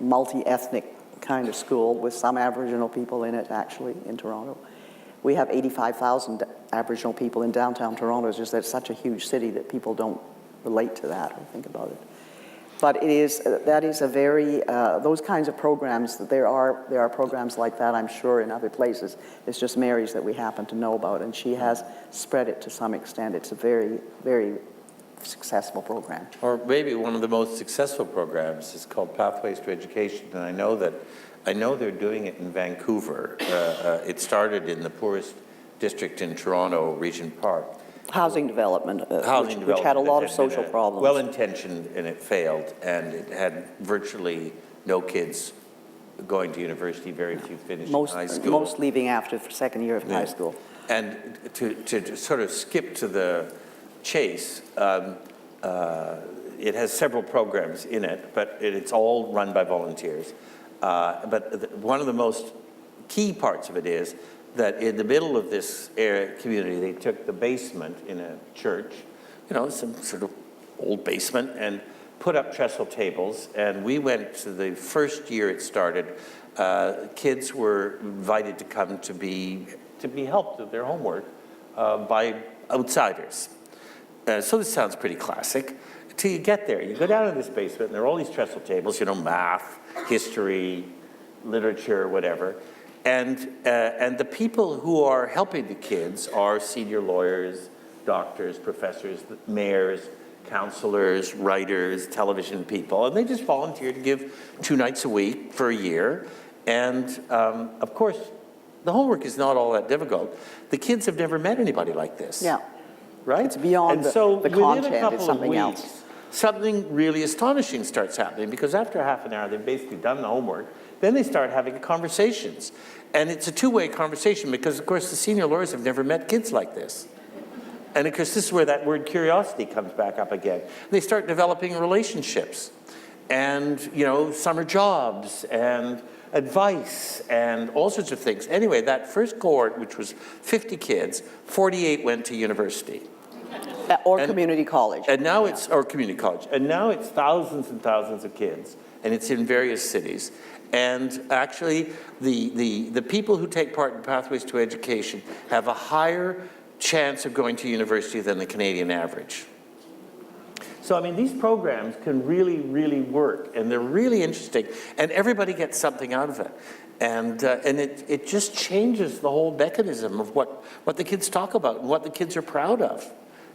multi-ethnic kind of school with some Aboriginal people in it, actually, in Toronto. We have 85,000 Aboriginal people in downtown Toronto. It's just that it's such a huge city that people don't relate to that or think about it. But that is a very, those kinds of programs, there are programs like that, I'm sure, in other places. It's just Mary's that we happen to know about, and she has spread it to some extent. It's a very, very successful program. Or maybe one of the most successful programs is called Pathways to Education, and I know they're doing it in Vancouver. It started in the poorest district in Toronto, Regent Park. Housing development, which had a lot of social problems. Well-intentioned, and it failed, and it had virtually no kids going to university, very few finishing high school. Most leaving after the second year of high school. And to sort of skip to the chase, it has several programs in it, but it's all run by volunteers. But one of the most key parts of it is that in the middle of this community, they took the basement in a church, some sort of old basement, and put up trestle tables. And we went to the first year it started. Kids were invited to come to be helped with their homework by outsiders. So this sounds pretty classic. Until you get there, you go down in this basement, and there are all these trestle tables, math, history, literature, whatever. And the people who are helping the kids are senior lawyers, doctors, professors, mayors, counselors, writers, television people, and they just volunteer to give 2 nights a week for a year. And of course, the homework is not all that difficult. The kids have never met anybody like this. Yeah. Right? It's beyond the content, it's something else. Something really astonishing starts happening, because after half an hour, they've basically done the homework. Then they start having conversations. And it's a two-way conversation because, of course, the senior lawyers have never met kids like this. And, of course, this is where that word curiosity comes back up again. They start developing relationships and, summer jobs and advice and all sorts of things. Anyway, that first cohort, which was 50 kids, 48 went to university. Community college. And now or community college. And now it's thousands and thousands of kids. And it's in various cities. And actually, the people who take part in Pathways to Education have a higher chance of going to university than the Canadian average. So, these programs can really, really work, and they're really interesting, and everybody gets something out of it. And it just changes the whole mechanism of what the kids talk about and what the kids are proud of,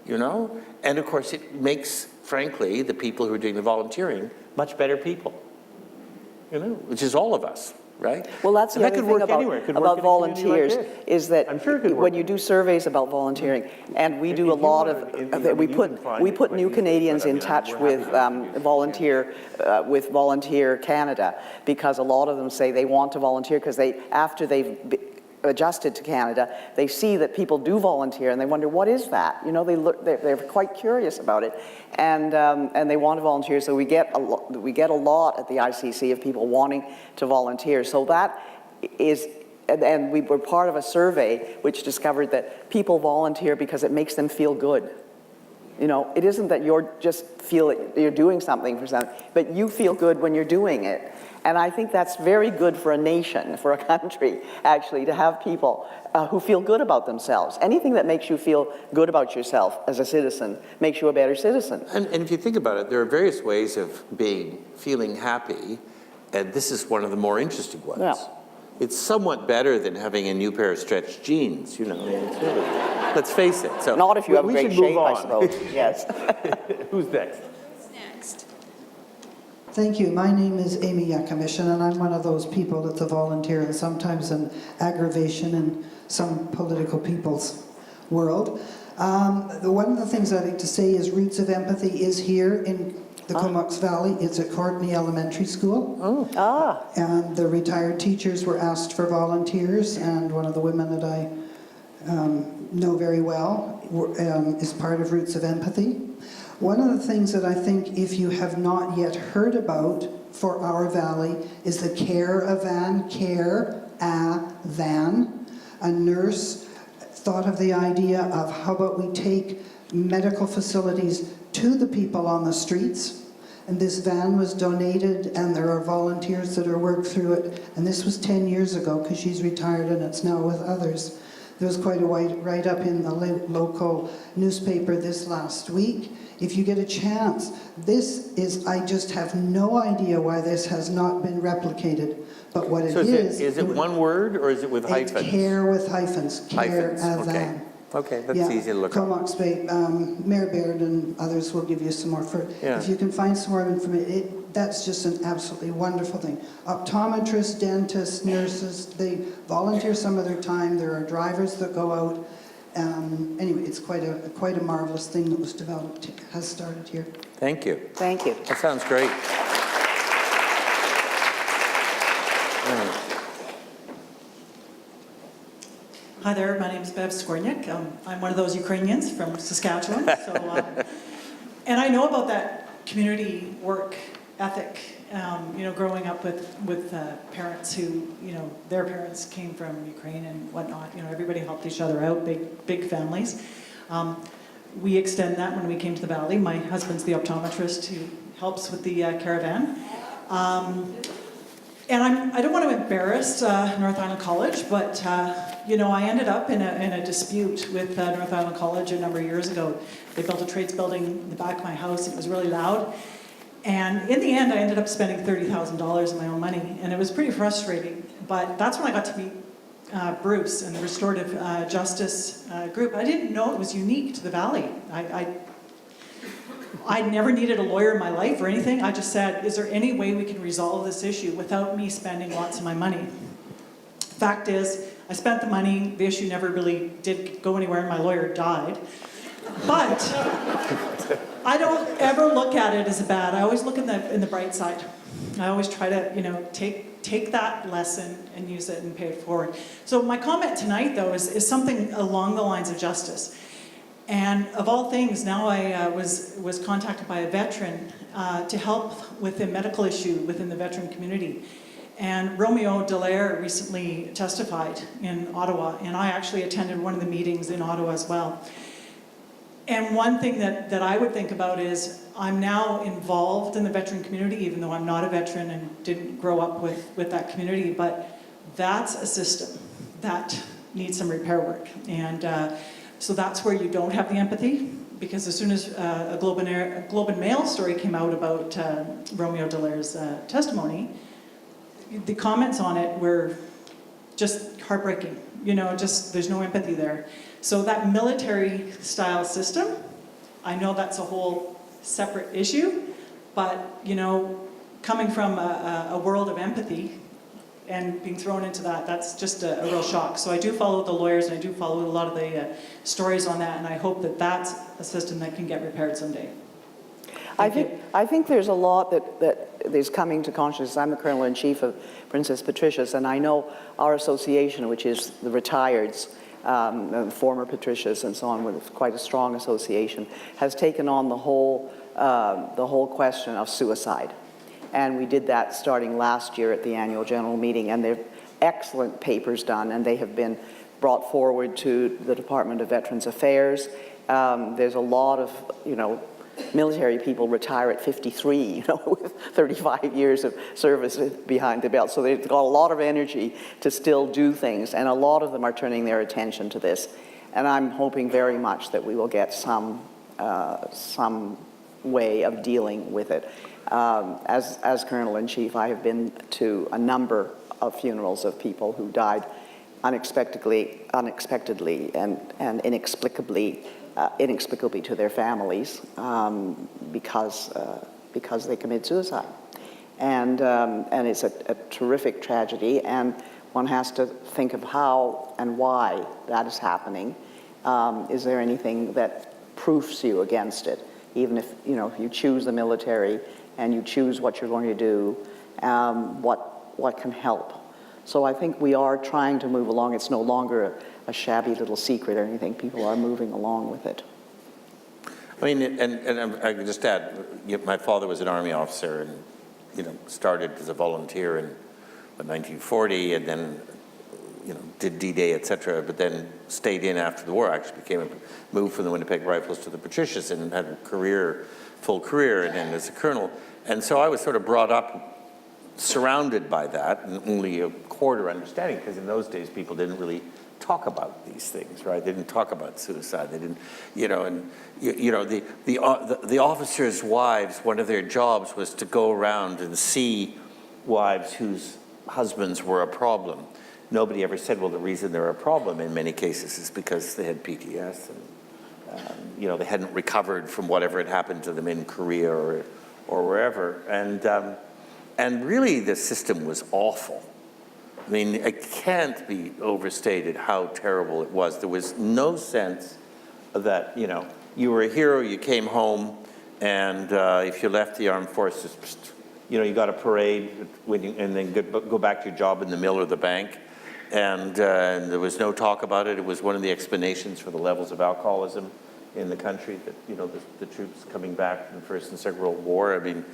And, of course, it makes, frankly, the people who are doing the volunteering much better people. Which is all of us, right? Well, that's the other thing about volunteers is that when you do surveys about volunteering, and we do a lot of, we put new Canadians in touch with Volunteer Canada, because a lot of them say they want to volunteer because after they've adjusted to Canada, they see that people do volunteer and they wonder, what is that? They're quite curious about it, and they want to volunteer. So we get a lot at the ICC of people wanting to volunteer. So that is, and we were part of a survey which discovered that people volunteer because it makes them feel good. It isn't that you're doing something for something, but you feel good when you're doing it. And I think that's very good for a nation, for a country, actually, to have people who feel good about themselves. Anything that makes you feel good about yourself as a citizen makes you a better citizen. And if you think about it, there are various ways of feeling happy, and this is one of the more interesting ones. Yeah. It's somewhat better than having a new pair of stretched jeans, let's face it. So not if you have great shape, I suppose. Yes. Who's next? Thank you. My name is Amy Yakamishin, and I'm one of those people that's a volunteer, and sometimes an aggravation in some political people's world. One of the things I'd like to say is Roots of Empathy is here in the Comox Valley. It's at Courtney Elementary School. And the retired teachers were asked for volunteers, and one of the women that I know very well is part of Roots of Empathy. One of the things that I think, if you have not yet heard about for our valley, is the Care-a-Van, a nurse thought of the idea of how about we take medical facilities to the people on the streets. And this van was donated, and there are volunteers that are worked through it. And this was 10 years ago, because she's retired and it's now with others. There was quite a write-up in the local newspaper this last week. If you get a chance, this is, I just have no idea why this has not been replicated. But what So is it one word, or is it with hyphens? Care with hyphens. Care Hyphens, okay. van. Okay, that's easy to look up. Comox Bay, Mayor Baird and others will give you some more. If you can find some more information, that's just an absolutely wonderful thing. Optometrists, dentists, nurses, they volunteer some of their time. There are drivers that go out. Anyway, it's quite a marvelous thing that was developed, has started here. Thank you. Thank you. That sounds great. Hi there, my name is Bev Skorniak. I'm one of those Ukrainians from Saskatchewan. And I know about that community work ethic, growing up with parents who, their parents came from Ukraine and whatnot. Everybody helped each other out, big families. We extend that when we came to the Valley. My husband's the optometrist who helps with the caravan. And I don't want to embarrass North Island College, but I ended up in a dispute with North Island College a number of years ago. They built a trades building in the back of my house, and it was really loud. And in the end, I ended up spending $30,000 of my own money, and it was pretty frustrating. But that's when I got to meet Bruce and the Restorative Justice group. I didn't know it was unique to the Valley. I never needed a lawyer in my life or anything. I just said, is there any way we can resolve this issue without me spending lots of my money? Fact is, I spent the money, the issue never really did go anywhere, and my lawyer died. But I don't ever look at it as bad. I always look in the bright side. I always try to, take that lesson and use it and pay it forward. So my comment tonight, though, is something along the lines of justice. And of all things, now I was contacted by a veteran to help with a medical issue within the veteran community. And Romeo Dallaire recently testified in Ottawa, and I actually attended one of the meetings in Ottawa as well. And one thing that I would think about is I'm now involved in the veteran community, even though I'm not a veteran and didn't grow up with that community, but that's a system that needs some repair work. And so that's where you don't have the empathy, because as soon as a Globe and Mail story came out about Romeo Dallaire's testimony, the comments on it were just heartbreaking. There's no empathy there. So that military style system, I know that's a whole separate issue, but coming from a world of empathy and being thrown into that's just a real shock. So I do follow the lawyers, and I do follow a lot of the stories on that, and I hope that that's a system that can get repaired someday. I think there's a lot that is coming to consciousness. I'm the Colonel-in-Chief of Princess Patricia's, and I know our association, which is the retireds, former Patricias and so on, with quite a strong association, has taken on the whole question of suicide. And we did that starting last year at the annual general meeting, and they're excellent papers done, and they have been brought forward to the Department of Veterans Affairs. There's a lot of, military people retire at 53, with 35 years of service behind the belt. So they've got a lot of energy to still do things, and a lot of them are turning their attention to this. And I'm hoping very much that we will get some way of dealing with it. As Colonel-in-Chief, I have been to a number of funerals of people who died unexpectedly and inexplicably to their families because they commit suicide. And it's a terrific tragedy, and one has to think of how and why that is happening. Is there anything that proofs you against it? Even if you choose the military and you choose what you're going to do, what can help? So I think we are trying to move along. It's no longer a shabby little secret or anything. People are moving along with it. I mean, and I could just add, my father was an Army officer and, started as a volunteer in 1940, and then, did D-Day, et cetera, but then stayed in after the war, actually moved from the Winnipeg Rifles to the Patricias and had a full career, and then as a colonel. And so I was sort of brought up surrounded by that, and only a quarter understanding, because in those days people didn't really talk about these things, right? They didn't talk about suicide. They didn't, the officers' wives, one of their jobs was to go around and see wives whose husbands were a problem. Nobody ever said, well, the reason they're a problem in many cases is because they had PTS and, they hadn't recovered from whatever had happened to them in Korea or wherever. And really the system was awful. I mean, it can't be overstated how terrible it was. There was no sense that, you were a hero, you came home, and if you left the armed forces, you got a parade and then go back to your job in the mill or the bank. And there was no talk about it. It was one of the explanations for the levels of alcoholism in the country, that, the troops coming back from the First and Second World War. I mean,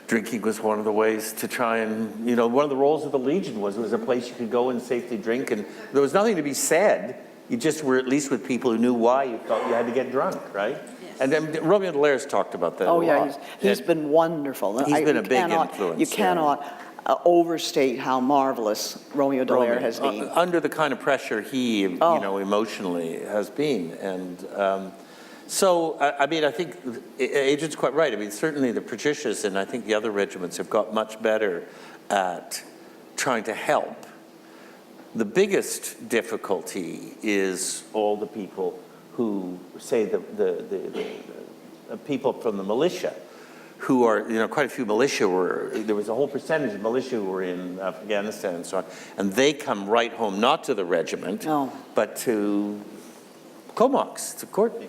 drinking was one of the ways to try and, one of the roles of the Legion was it was a place you could go and safely drink, and there was nothing to be said. You just were at least with people who knew why you felt you had to get drunk, right? Yes. And then Romeo Delair's talked about that a lot. He's been wonderful. He's been a big influence. You cannot overstate how marvelous Romeo Dallaire has been. Under the kind of pressure he, emotionally has been. And so, I think Adrienne's quite right. I mean, certainly the Patricias and I think the other regiments have got much better at trying to help. The biggest difficulty is all the people who say the people from the militia who are, quite a few militia there was a whole percentage of militia who were in Afghanistan and so on, and they come right home, not to the regiment, but to Comox, to Courtney,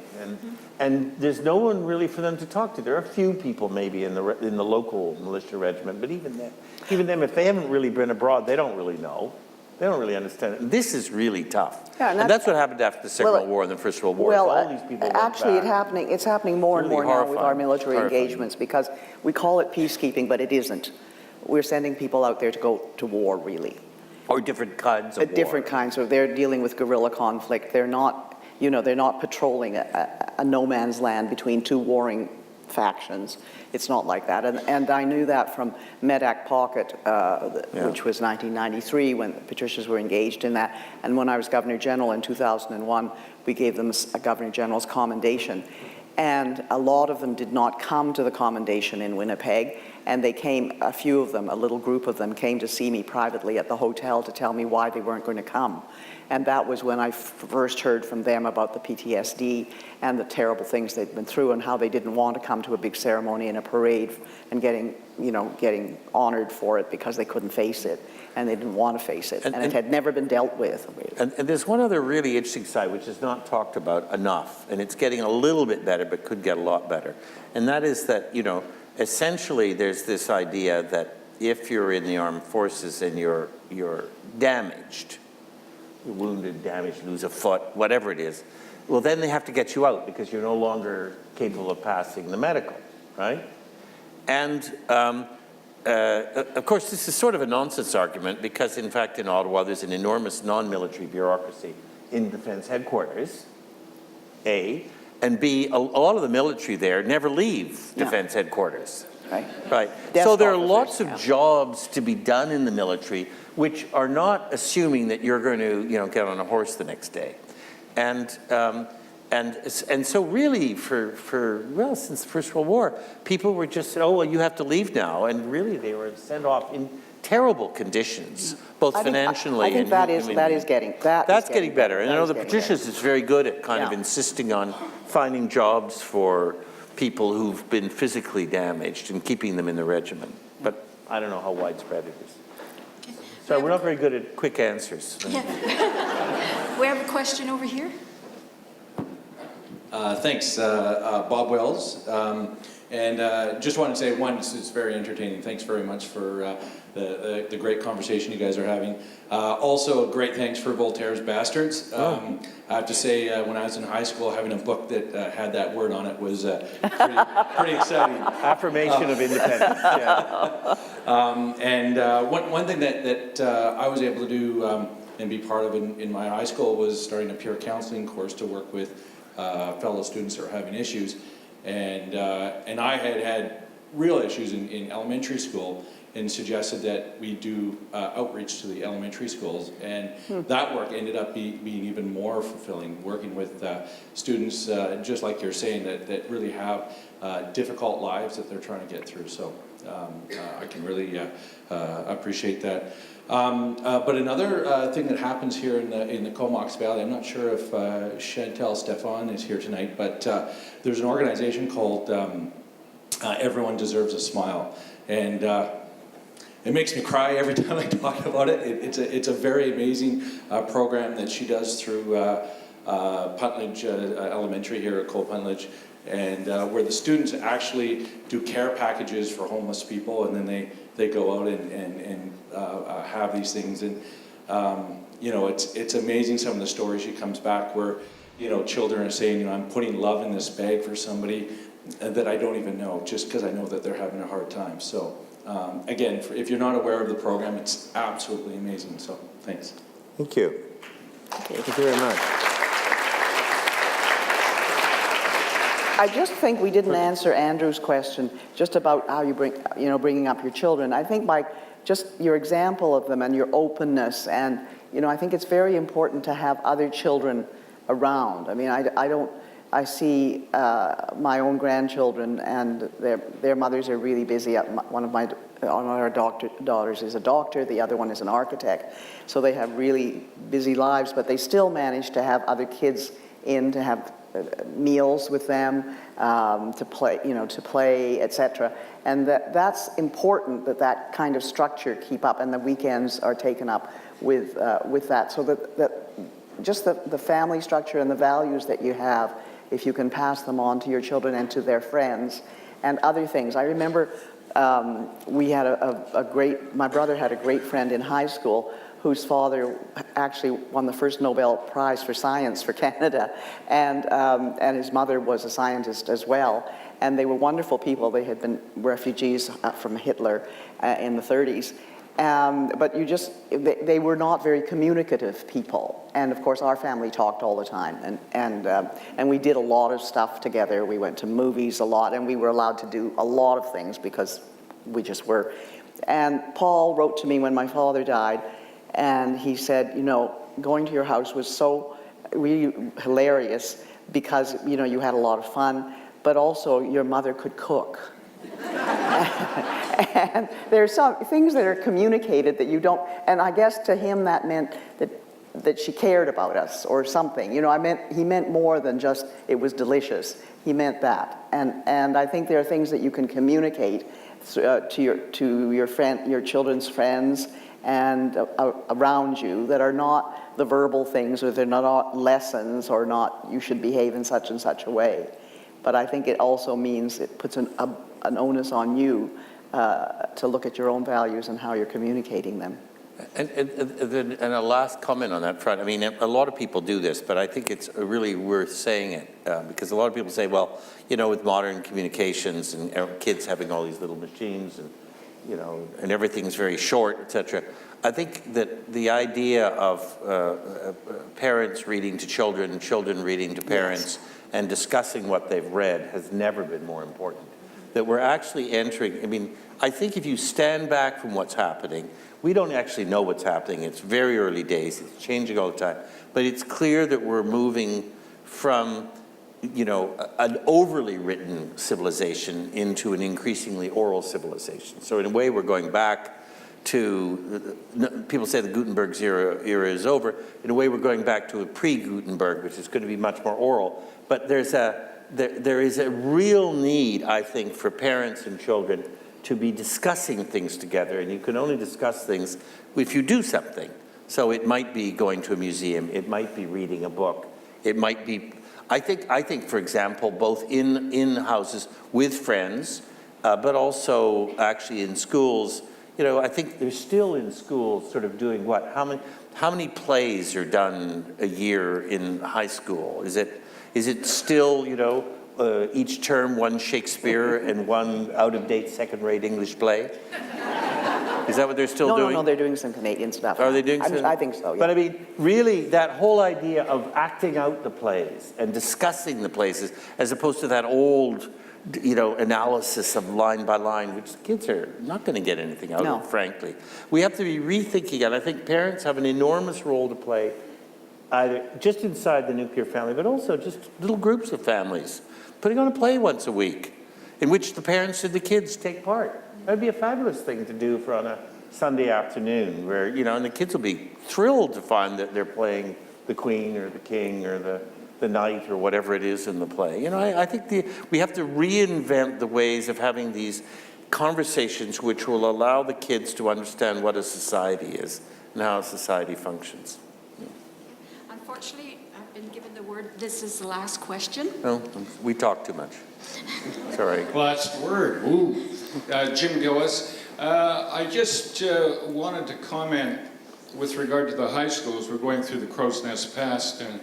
and there's no one really for them to talk to. There are a few people maybe in the local militia regiment, but even them, if they haven't really been abroad, they don't really know. They don't really understand it. This is really tough. Yeah, and that's what happened after the Second World War and the First World War. Well, all these people actually, it's happening more and more now with our military engagements, because we call it peacekeeping, but it isn't. We're sending people out there to go to war, really. Or different kinds of war. Different kinds of. They're dealing with guerrilla conflict. They're not, they're not patrolling a no man's land between two warring factions. It's not like that. And I knew that from Medak Pocket, which was 1993 when the Patricias were engaged in that. And when I was Governor General in 2001, we gave them a Governor General's commendation. And a lot of them did not come to the commendation in Winnipeg. And they came, a few of them, a little group of them, came to see me privately at the hotel to tell me why they weren't going to come. And that was when I first heard from them about the PTSD and the terrible things they'd been through and how they didn't want to come to a big ceremony and a parade and getting honored for it because they couldn't face it and they didn't want to face it. And it had never been dealt with. And there's one other really interesting side which is not talked about enough, and it's getting a little bit better but could get a lot better. And that is that, essentially there's this idea that if you're in the armed forces and you're damaged, wounded, damaged, lose a foot, whatever it is, well, then they have to get you out because you're no longer capable of passing the medical, right? And of course, this is sort of a nonsense argument because, in fact, in Ottawa, there's an enormous non-military bureaucracy in defense headquarters, A, and B, a lot of the military there never leave defense headquarters. Right. So there are lots of jobs to be done in the military which are not assuming that you're going to, get on a horse the next day. And so really since the First World War, people were just said, oh, well, you have to leave now. And really they were sent off in terrible conditions, both financially and... I think that is getting better. And I know the Patricias is very good at kind of insisting on finding jobs for people who've been physically damaged and keeping them in the regiment. But I don't know how widespread it is. Sorry, we're not very good at quick answers. Yeah. We have a question over here. Thanks, Bob Wells. And just wanted to say, one, it's very entertaining. Thanks very much for the great conversation you guys are having. Also, great thanks for Voltaire's Bastards. I have to say, when I was in high school, having a book that had that word on it was pretty exciting. Affirmation of independence, yeah. And one thing that I was able to do and be part of in my high school was starting a peer counseling course to work with fellow students that are having issues. And I had real issues in elementary school, and suggested that we do outreach to the elementary schools. And that work ended up being even more fulfilling, working with students, just like you're saying, that really have difficult lives that they're trying to get through. So I can really appreciate that. But another thing that happens here in the Comox Valley, I'm not sure if Chantal Stefan is here tonight, but there's an organization called Everyone Deserves a Smile. And it makes me cry every time I talk about it. It's a very amazing program that she does through Puntledge Elementary here at Cole Puntledge, and where the students actually do care packages for homeless people, and then they go out and have these things. And you know, it's amazing some of the stories she comes back where, you know, children are saying, you know, I'm putting love in this bag for somebody that I don't even know, just because I know that they're having a hard time. So. Again, if you're not aware of the program, it's absolutely amazing. So, thanks. Thank you. Thank you very much. I just think we didn't answer Andrew's question just about how you bringing up your children. I think by just your example of them and your openness, and I think it's very important to have other children around. I mean, I see my own grandchildren, and their mothers are really busy. One of our daughters is a doctor, the other one is an architect. So they have really busy lives, but they still manage to have other kids in to have meals with them, to play, etc. And that's important that kind of structure keep up, and the weekends are taken up with that. So that just the family structure and the values that you have, if you can pass them on to your children and to their friends and other things. I remember we had my brother had a great friend in high school whose father actually won the first Nobel Prize for Science for Canada, and his mother was a scientist as well. And they were wonderful people. They had been refugees from Hitler in the 30s. But they were not very communicative people. And of course, our family talked all the time. And we did a lot of stuff together. We went to movies a lot, and we were allowed to do a lot of things because we just were. And Paul wrote to me when my father died, and he said, going to your house was so really hilarious because, you had a lot of fun, but also your mother could cook. And there's some things that are communicated that you don't, and I guess to him that meant that she cared about us or something. He meant more than just it was delicious. He meant that. And I think there are things that you can communicate to your children's friends and around you that are not the verbal things, or they're not lessons, or not you should behave in such and such a way. But I think it also means it puts an onus on you to look at your own values and how you're communicating them. And a last comment on that front. I mean, a lot of people do this, but I think it's really worth saying it because a lot of people say, well, with modern communications and kids having all these little machines and, and everything's very short, etc. I think that the idea of parents reading to children and children reading to parents and discussing what they've read has never been more important. That we're actually entering, I think if you stand back from what's happening, we don't actually know what's happening. It's very early days. It's changing all the time. But it's clear that we're moving from, an overly written civilization into an increasingly oral civilization. So in a way, we're going back to, people say the Gutenberg's era is over. In a way, we're going back to a pre-Gutenberg, which is going to be much more oral. But there is a real need, I think, for parents and children to be discussing things together, and you can only discuss things if you do something. So it might be going to a museum, it might be reading a book, it might be, I think, for example, both in houses with friends, but also actually in schools. I think they're still in schools sort of doing what? How many plays are done a year in high school? Is it still, each term one Shakespeare and one out-of-date second-rate English play? Is that what they're still doing? No, they're doing some Canadian stuff. Are they doing some? I think so, yeah. But I mean, really, that whole idea of acting out the plays and discussing the plays, as opposed to that old, analysis of line by line, which kids are not going to get anything out of, frankly. We have to be rethinking it. I think parents have an enormous role to play, either just inside the nuclear family, but also just little groups of families, putting on a play once a week, in which the parents and the kids take part. That'd be a fabulous thing to do for on a Sunday afternoon, where, and the kids will be thrilled to find that they're playing the Queen or the King or the knight or whatever it is in the play. I think we have to reinvent the ways of having these conversations which will allow the kids to understand what a society is and how a society functions. Unfortunately, I've been given the word, this is the last question. No, we talk too much. Sorry. Last word. Ooh. Jim Gillis. I just wanted to comment with regard to the high schools. We're going through the Crow's Nest Pass and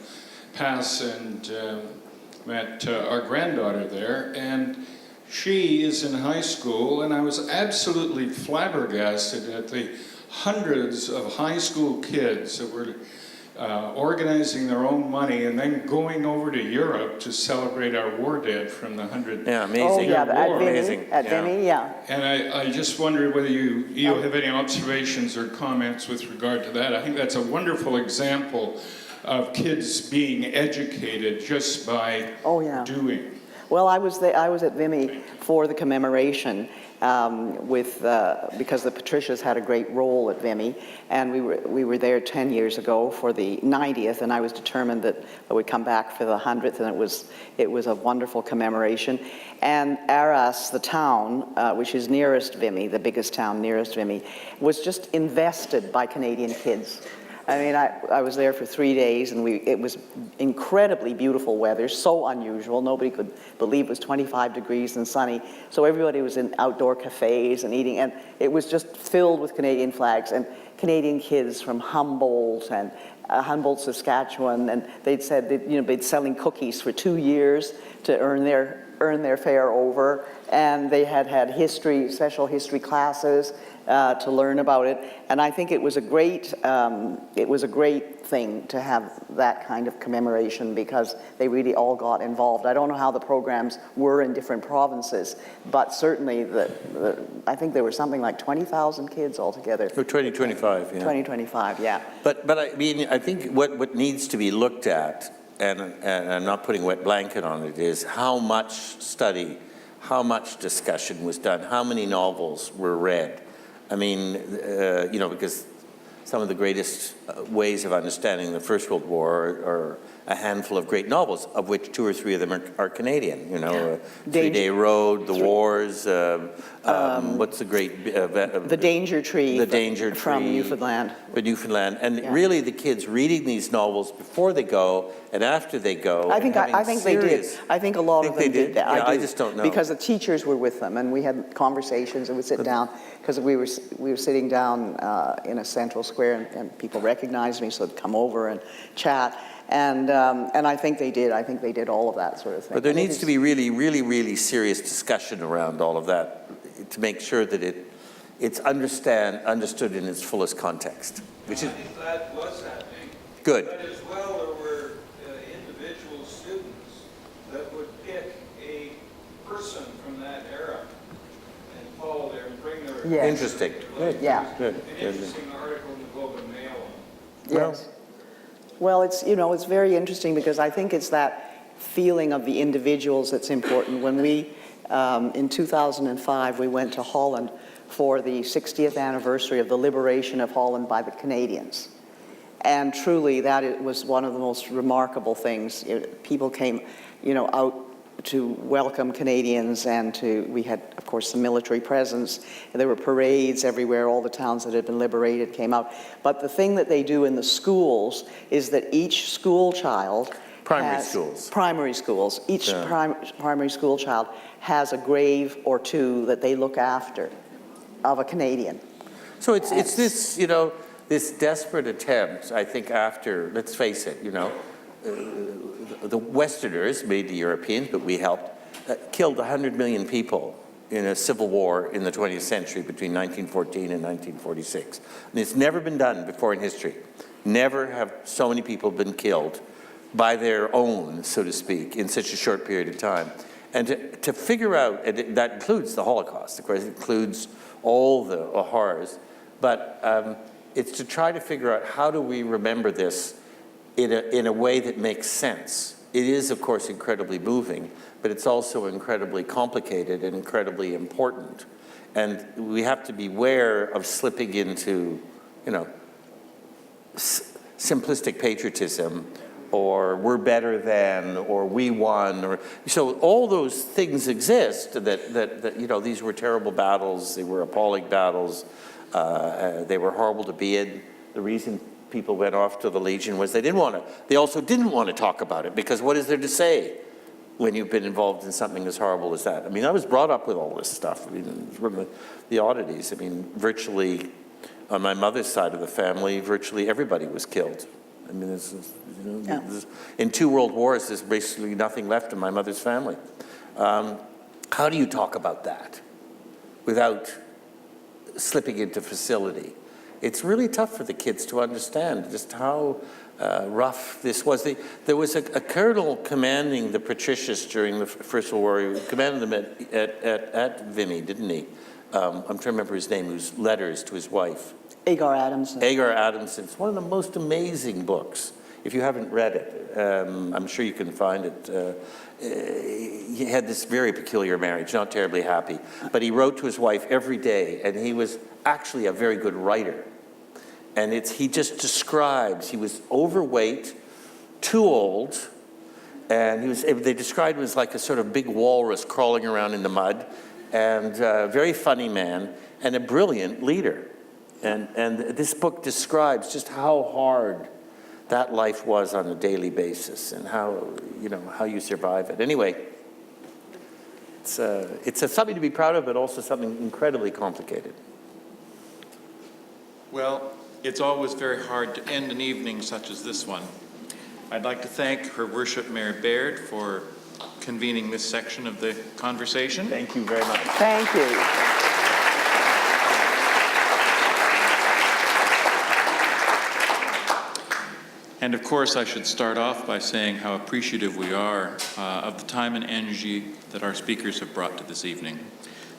met our granddaughter there, and she is in high school, and I was absolutely flabbergasted at the hundreds of high school kids that were organizing their own money and then going over to Europe to celebrate our war dead from the 100 Yeah, amazing. Oh, yeah, War. at Vimy, yeah. And I just wondered whether you have any observations or comments with regard to that. I think that's a wonderful example of kids being educated just by doing. Well, I was at Vimy for the commemoration because the Patricias had a great role at Vimy, and we were there 10 years ago for the 90th, and I was determined that I would come back for the 100th, and it was a wonderful commemoration. And Arras, the town, which is nearest Vimy, the biggest town nearest Vimy, was just invested by Canadian kids. I mean, I was there for 3 days, and it was incredibly beautiful weather, so unusual. Nobody could believe it was 25 degrees and sunny. So everybody was in outdoor cafes and eating, and it was just filled with Canadian flags and Canadian kids from Humboldt and Humboldt, Saskatchewan, and they'd said that, they'd been selling cookies for 2 years to earn their fare over, and they had special history classes to learn about it, and I think it was a great thing to have that kind of commemoration because they really all got involved. I don't know how the programs were in different provinces, but certainly I think there were something like 20,000 kids altogether. For 2025, yeah. 2025, yeah. But I mean, I think what needs to be looked at, and I'm not putting a wet blanket on it, is how much study, how much discussion was done, how many novels were read. I mean, because some of the greatest ways of understanding the First World War are a handful of great novels, of which 2 or 3 of them are Canadian. Three-Day Road, The Wars, what's the great... The Danger Tree. The Danger Tree. From Newfoundland. Newfoundland. And really the kids reading these novels before they go and after they go. I think they did. I think a lot of them did that. Yeah, I just don't know. Because the teachers were with them, and we had conversations, and we'd sit down, because we were sitting down in a central square, and people recognized me, so they'd come over and chat. And I think they did. I think they did all of that sort of thing. But there needs to be really, really, really serious discussion around all of that to make sure that it's understood in its fullest context. Which is, I think that was happening. Good. But as well, there were individual students that would pick a person from that era and follow there and bring their... Yes. Interesting. Good. Yeah. An interesting article in the Globe and Mail. Yes. Well, it's very interesting because I think it's that feeling of the individuals that's important. When we, in 2005, we went to Holland for the 60th anniversary of the liberation of Holland by the Canadians. And truly, that was one of the most remarkable things. People came, out to welcome Canadians, and we had, of course, some military presence. There were parades everywhere. All the towns that had been liberated came out. But the thing that they do in the schools is that each school child primary schools, each primary school child has a grave or two that they look after of a Canadian. So it's this, this desperate attempt, I think, after, let's face it, the Westerners, made the Europeans, but we helped, killed 100 million people in a civil war in the 20th century between 1914 and 1946. And it's never been done before in history. Never have so many people been killed by their own, so to speak, in such a short period of time. And to figure out, and that includes the Holocaust, of course, it includes all the horrors, but it's to try to figure out how do we remember this in a way that makes sense. It is, of course, incredibly moving, but it's also incredibly complicated and incredibly important. And we have to beware of slipping into, simplistic patriotism, or we're better than, or we won, or so all those things exist. That these were terrible battles. They were appalling battles. They were horrible to be in. The reason people went off to the Legion was they also didn't want to talk about it, because what is there to say when you've been involved in something as horrible as that? I mean, I was brought up with all this stuff. I mean, from the oddities. I mean, virtually on my mother's side of the family, virtually everybody was killed. I mean, in 2 world wars, there's basically nothing left in my mother's family. How do you talk about that without slipping into facility? It's really tough for the kids to understand just how rough this was. There was a colonel commanding the Patricius during the First World War. He commanded them at Vimy, didn't he? I'm trying to remember his name, whose letters to his wife. Agar Adamson. Agar Adamson. It's one of the most amazing books. If you haven't read it, I'm sure you can find it. He had this very peculiar marriage, not terribly happy, but he wrote to his wife every day, and he was actually a very good writer. And he just describes, he was overweight, too old, and they described him as like a sort of big walrus crawling around in the mud, and a very funny man, and a brilliant leader. And this book describes just how hard that life was on a daily basis, and how you survive it. Anyway, it's something to be proud of, but also something incredibly complicated. Well, it's always very hard to end an evening such as this one. I'd like to thank Her Worship Mayor Baird for convening this section of the conversation. Thank you very much. Thank you. And of course, I should start off by saying how appreciative we are of the time and energy that our speakers have brought to this evening.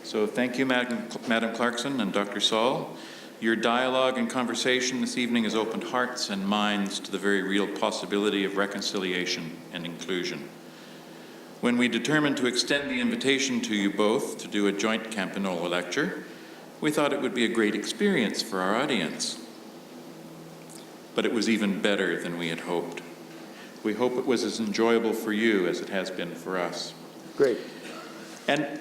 So thank you, Madam Clarkson and Dr. Saul. Your dialogue and conversation this evening has opened hearts and minds to the very real possibility of reconciliation and inclusion. When we determined to extend the invitation to you both to do a joint Campagnolo lecture, we thought it would be a great experience for our audience. But it was even better than we had hoped. We hope it was as enjoyable for you as it has been for us. Great. And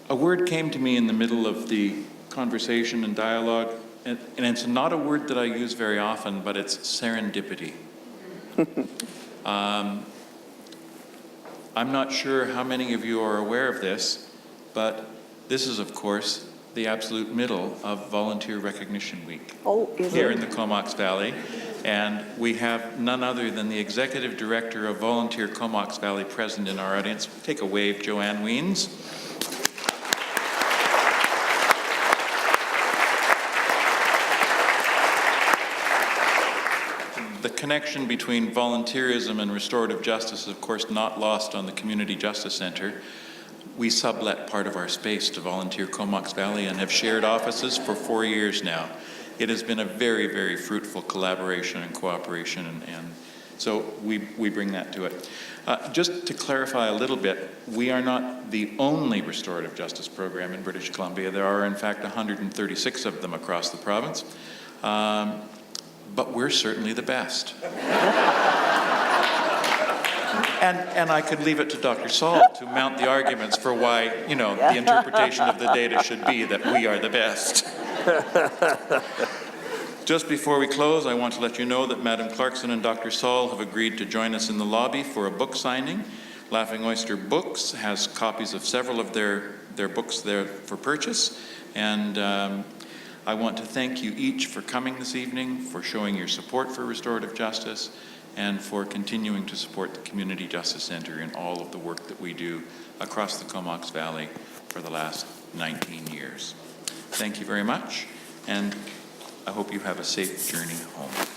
a word came to me in the middle of the conversation and dialogue, and it's not a word that I use very often, but it's serendipity. I'm not sure how many of you are aware of this, but this is, of course, the absolute middle of Volunteer Recognition Week here in the Comox Valley. And we have none other than the Executive Director of Volunteer Comox Valley present in our audience. Take a wave, Joanne Weens. The connection between volunteerism and restorative justice is, of course, not lost on the Community Justice Center. We sublet part of our space to Volunteer Comox Valley and have shared offices for 4 years now. It has been a very, very fruitful collaboration and cooperation, and so we bring that to it. Just to clarify a little bit, we are not the only restorative justice program in British Columbia. There are, in fact, 136 of them across the province. But we're certainly the best. And I could leave it to Dr. Saul to mount the arguments for why, the interpretation of the data should be that we are the best. Just before we close, I want to let you know that Madam Clarkson and Dr. Saul have agreed to join us in the lobby for a book signing. Laughing Oyster Books has copies of several of their books there for purchase. And I want to thank you each for coming this evening, for showing your support for restorative justice, and for continuing to support the Community Justice Center in all of the work that we do across the Comox Valley for the last 19 years. Thank you very much, and I hope you have a safe journey home.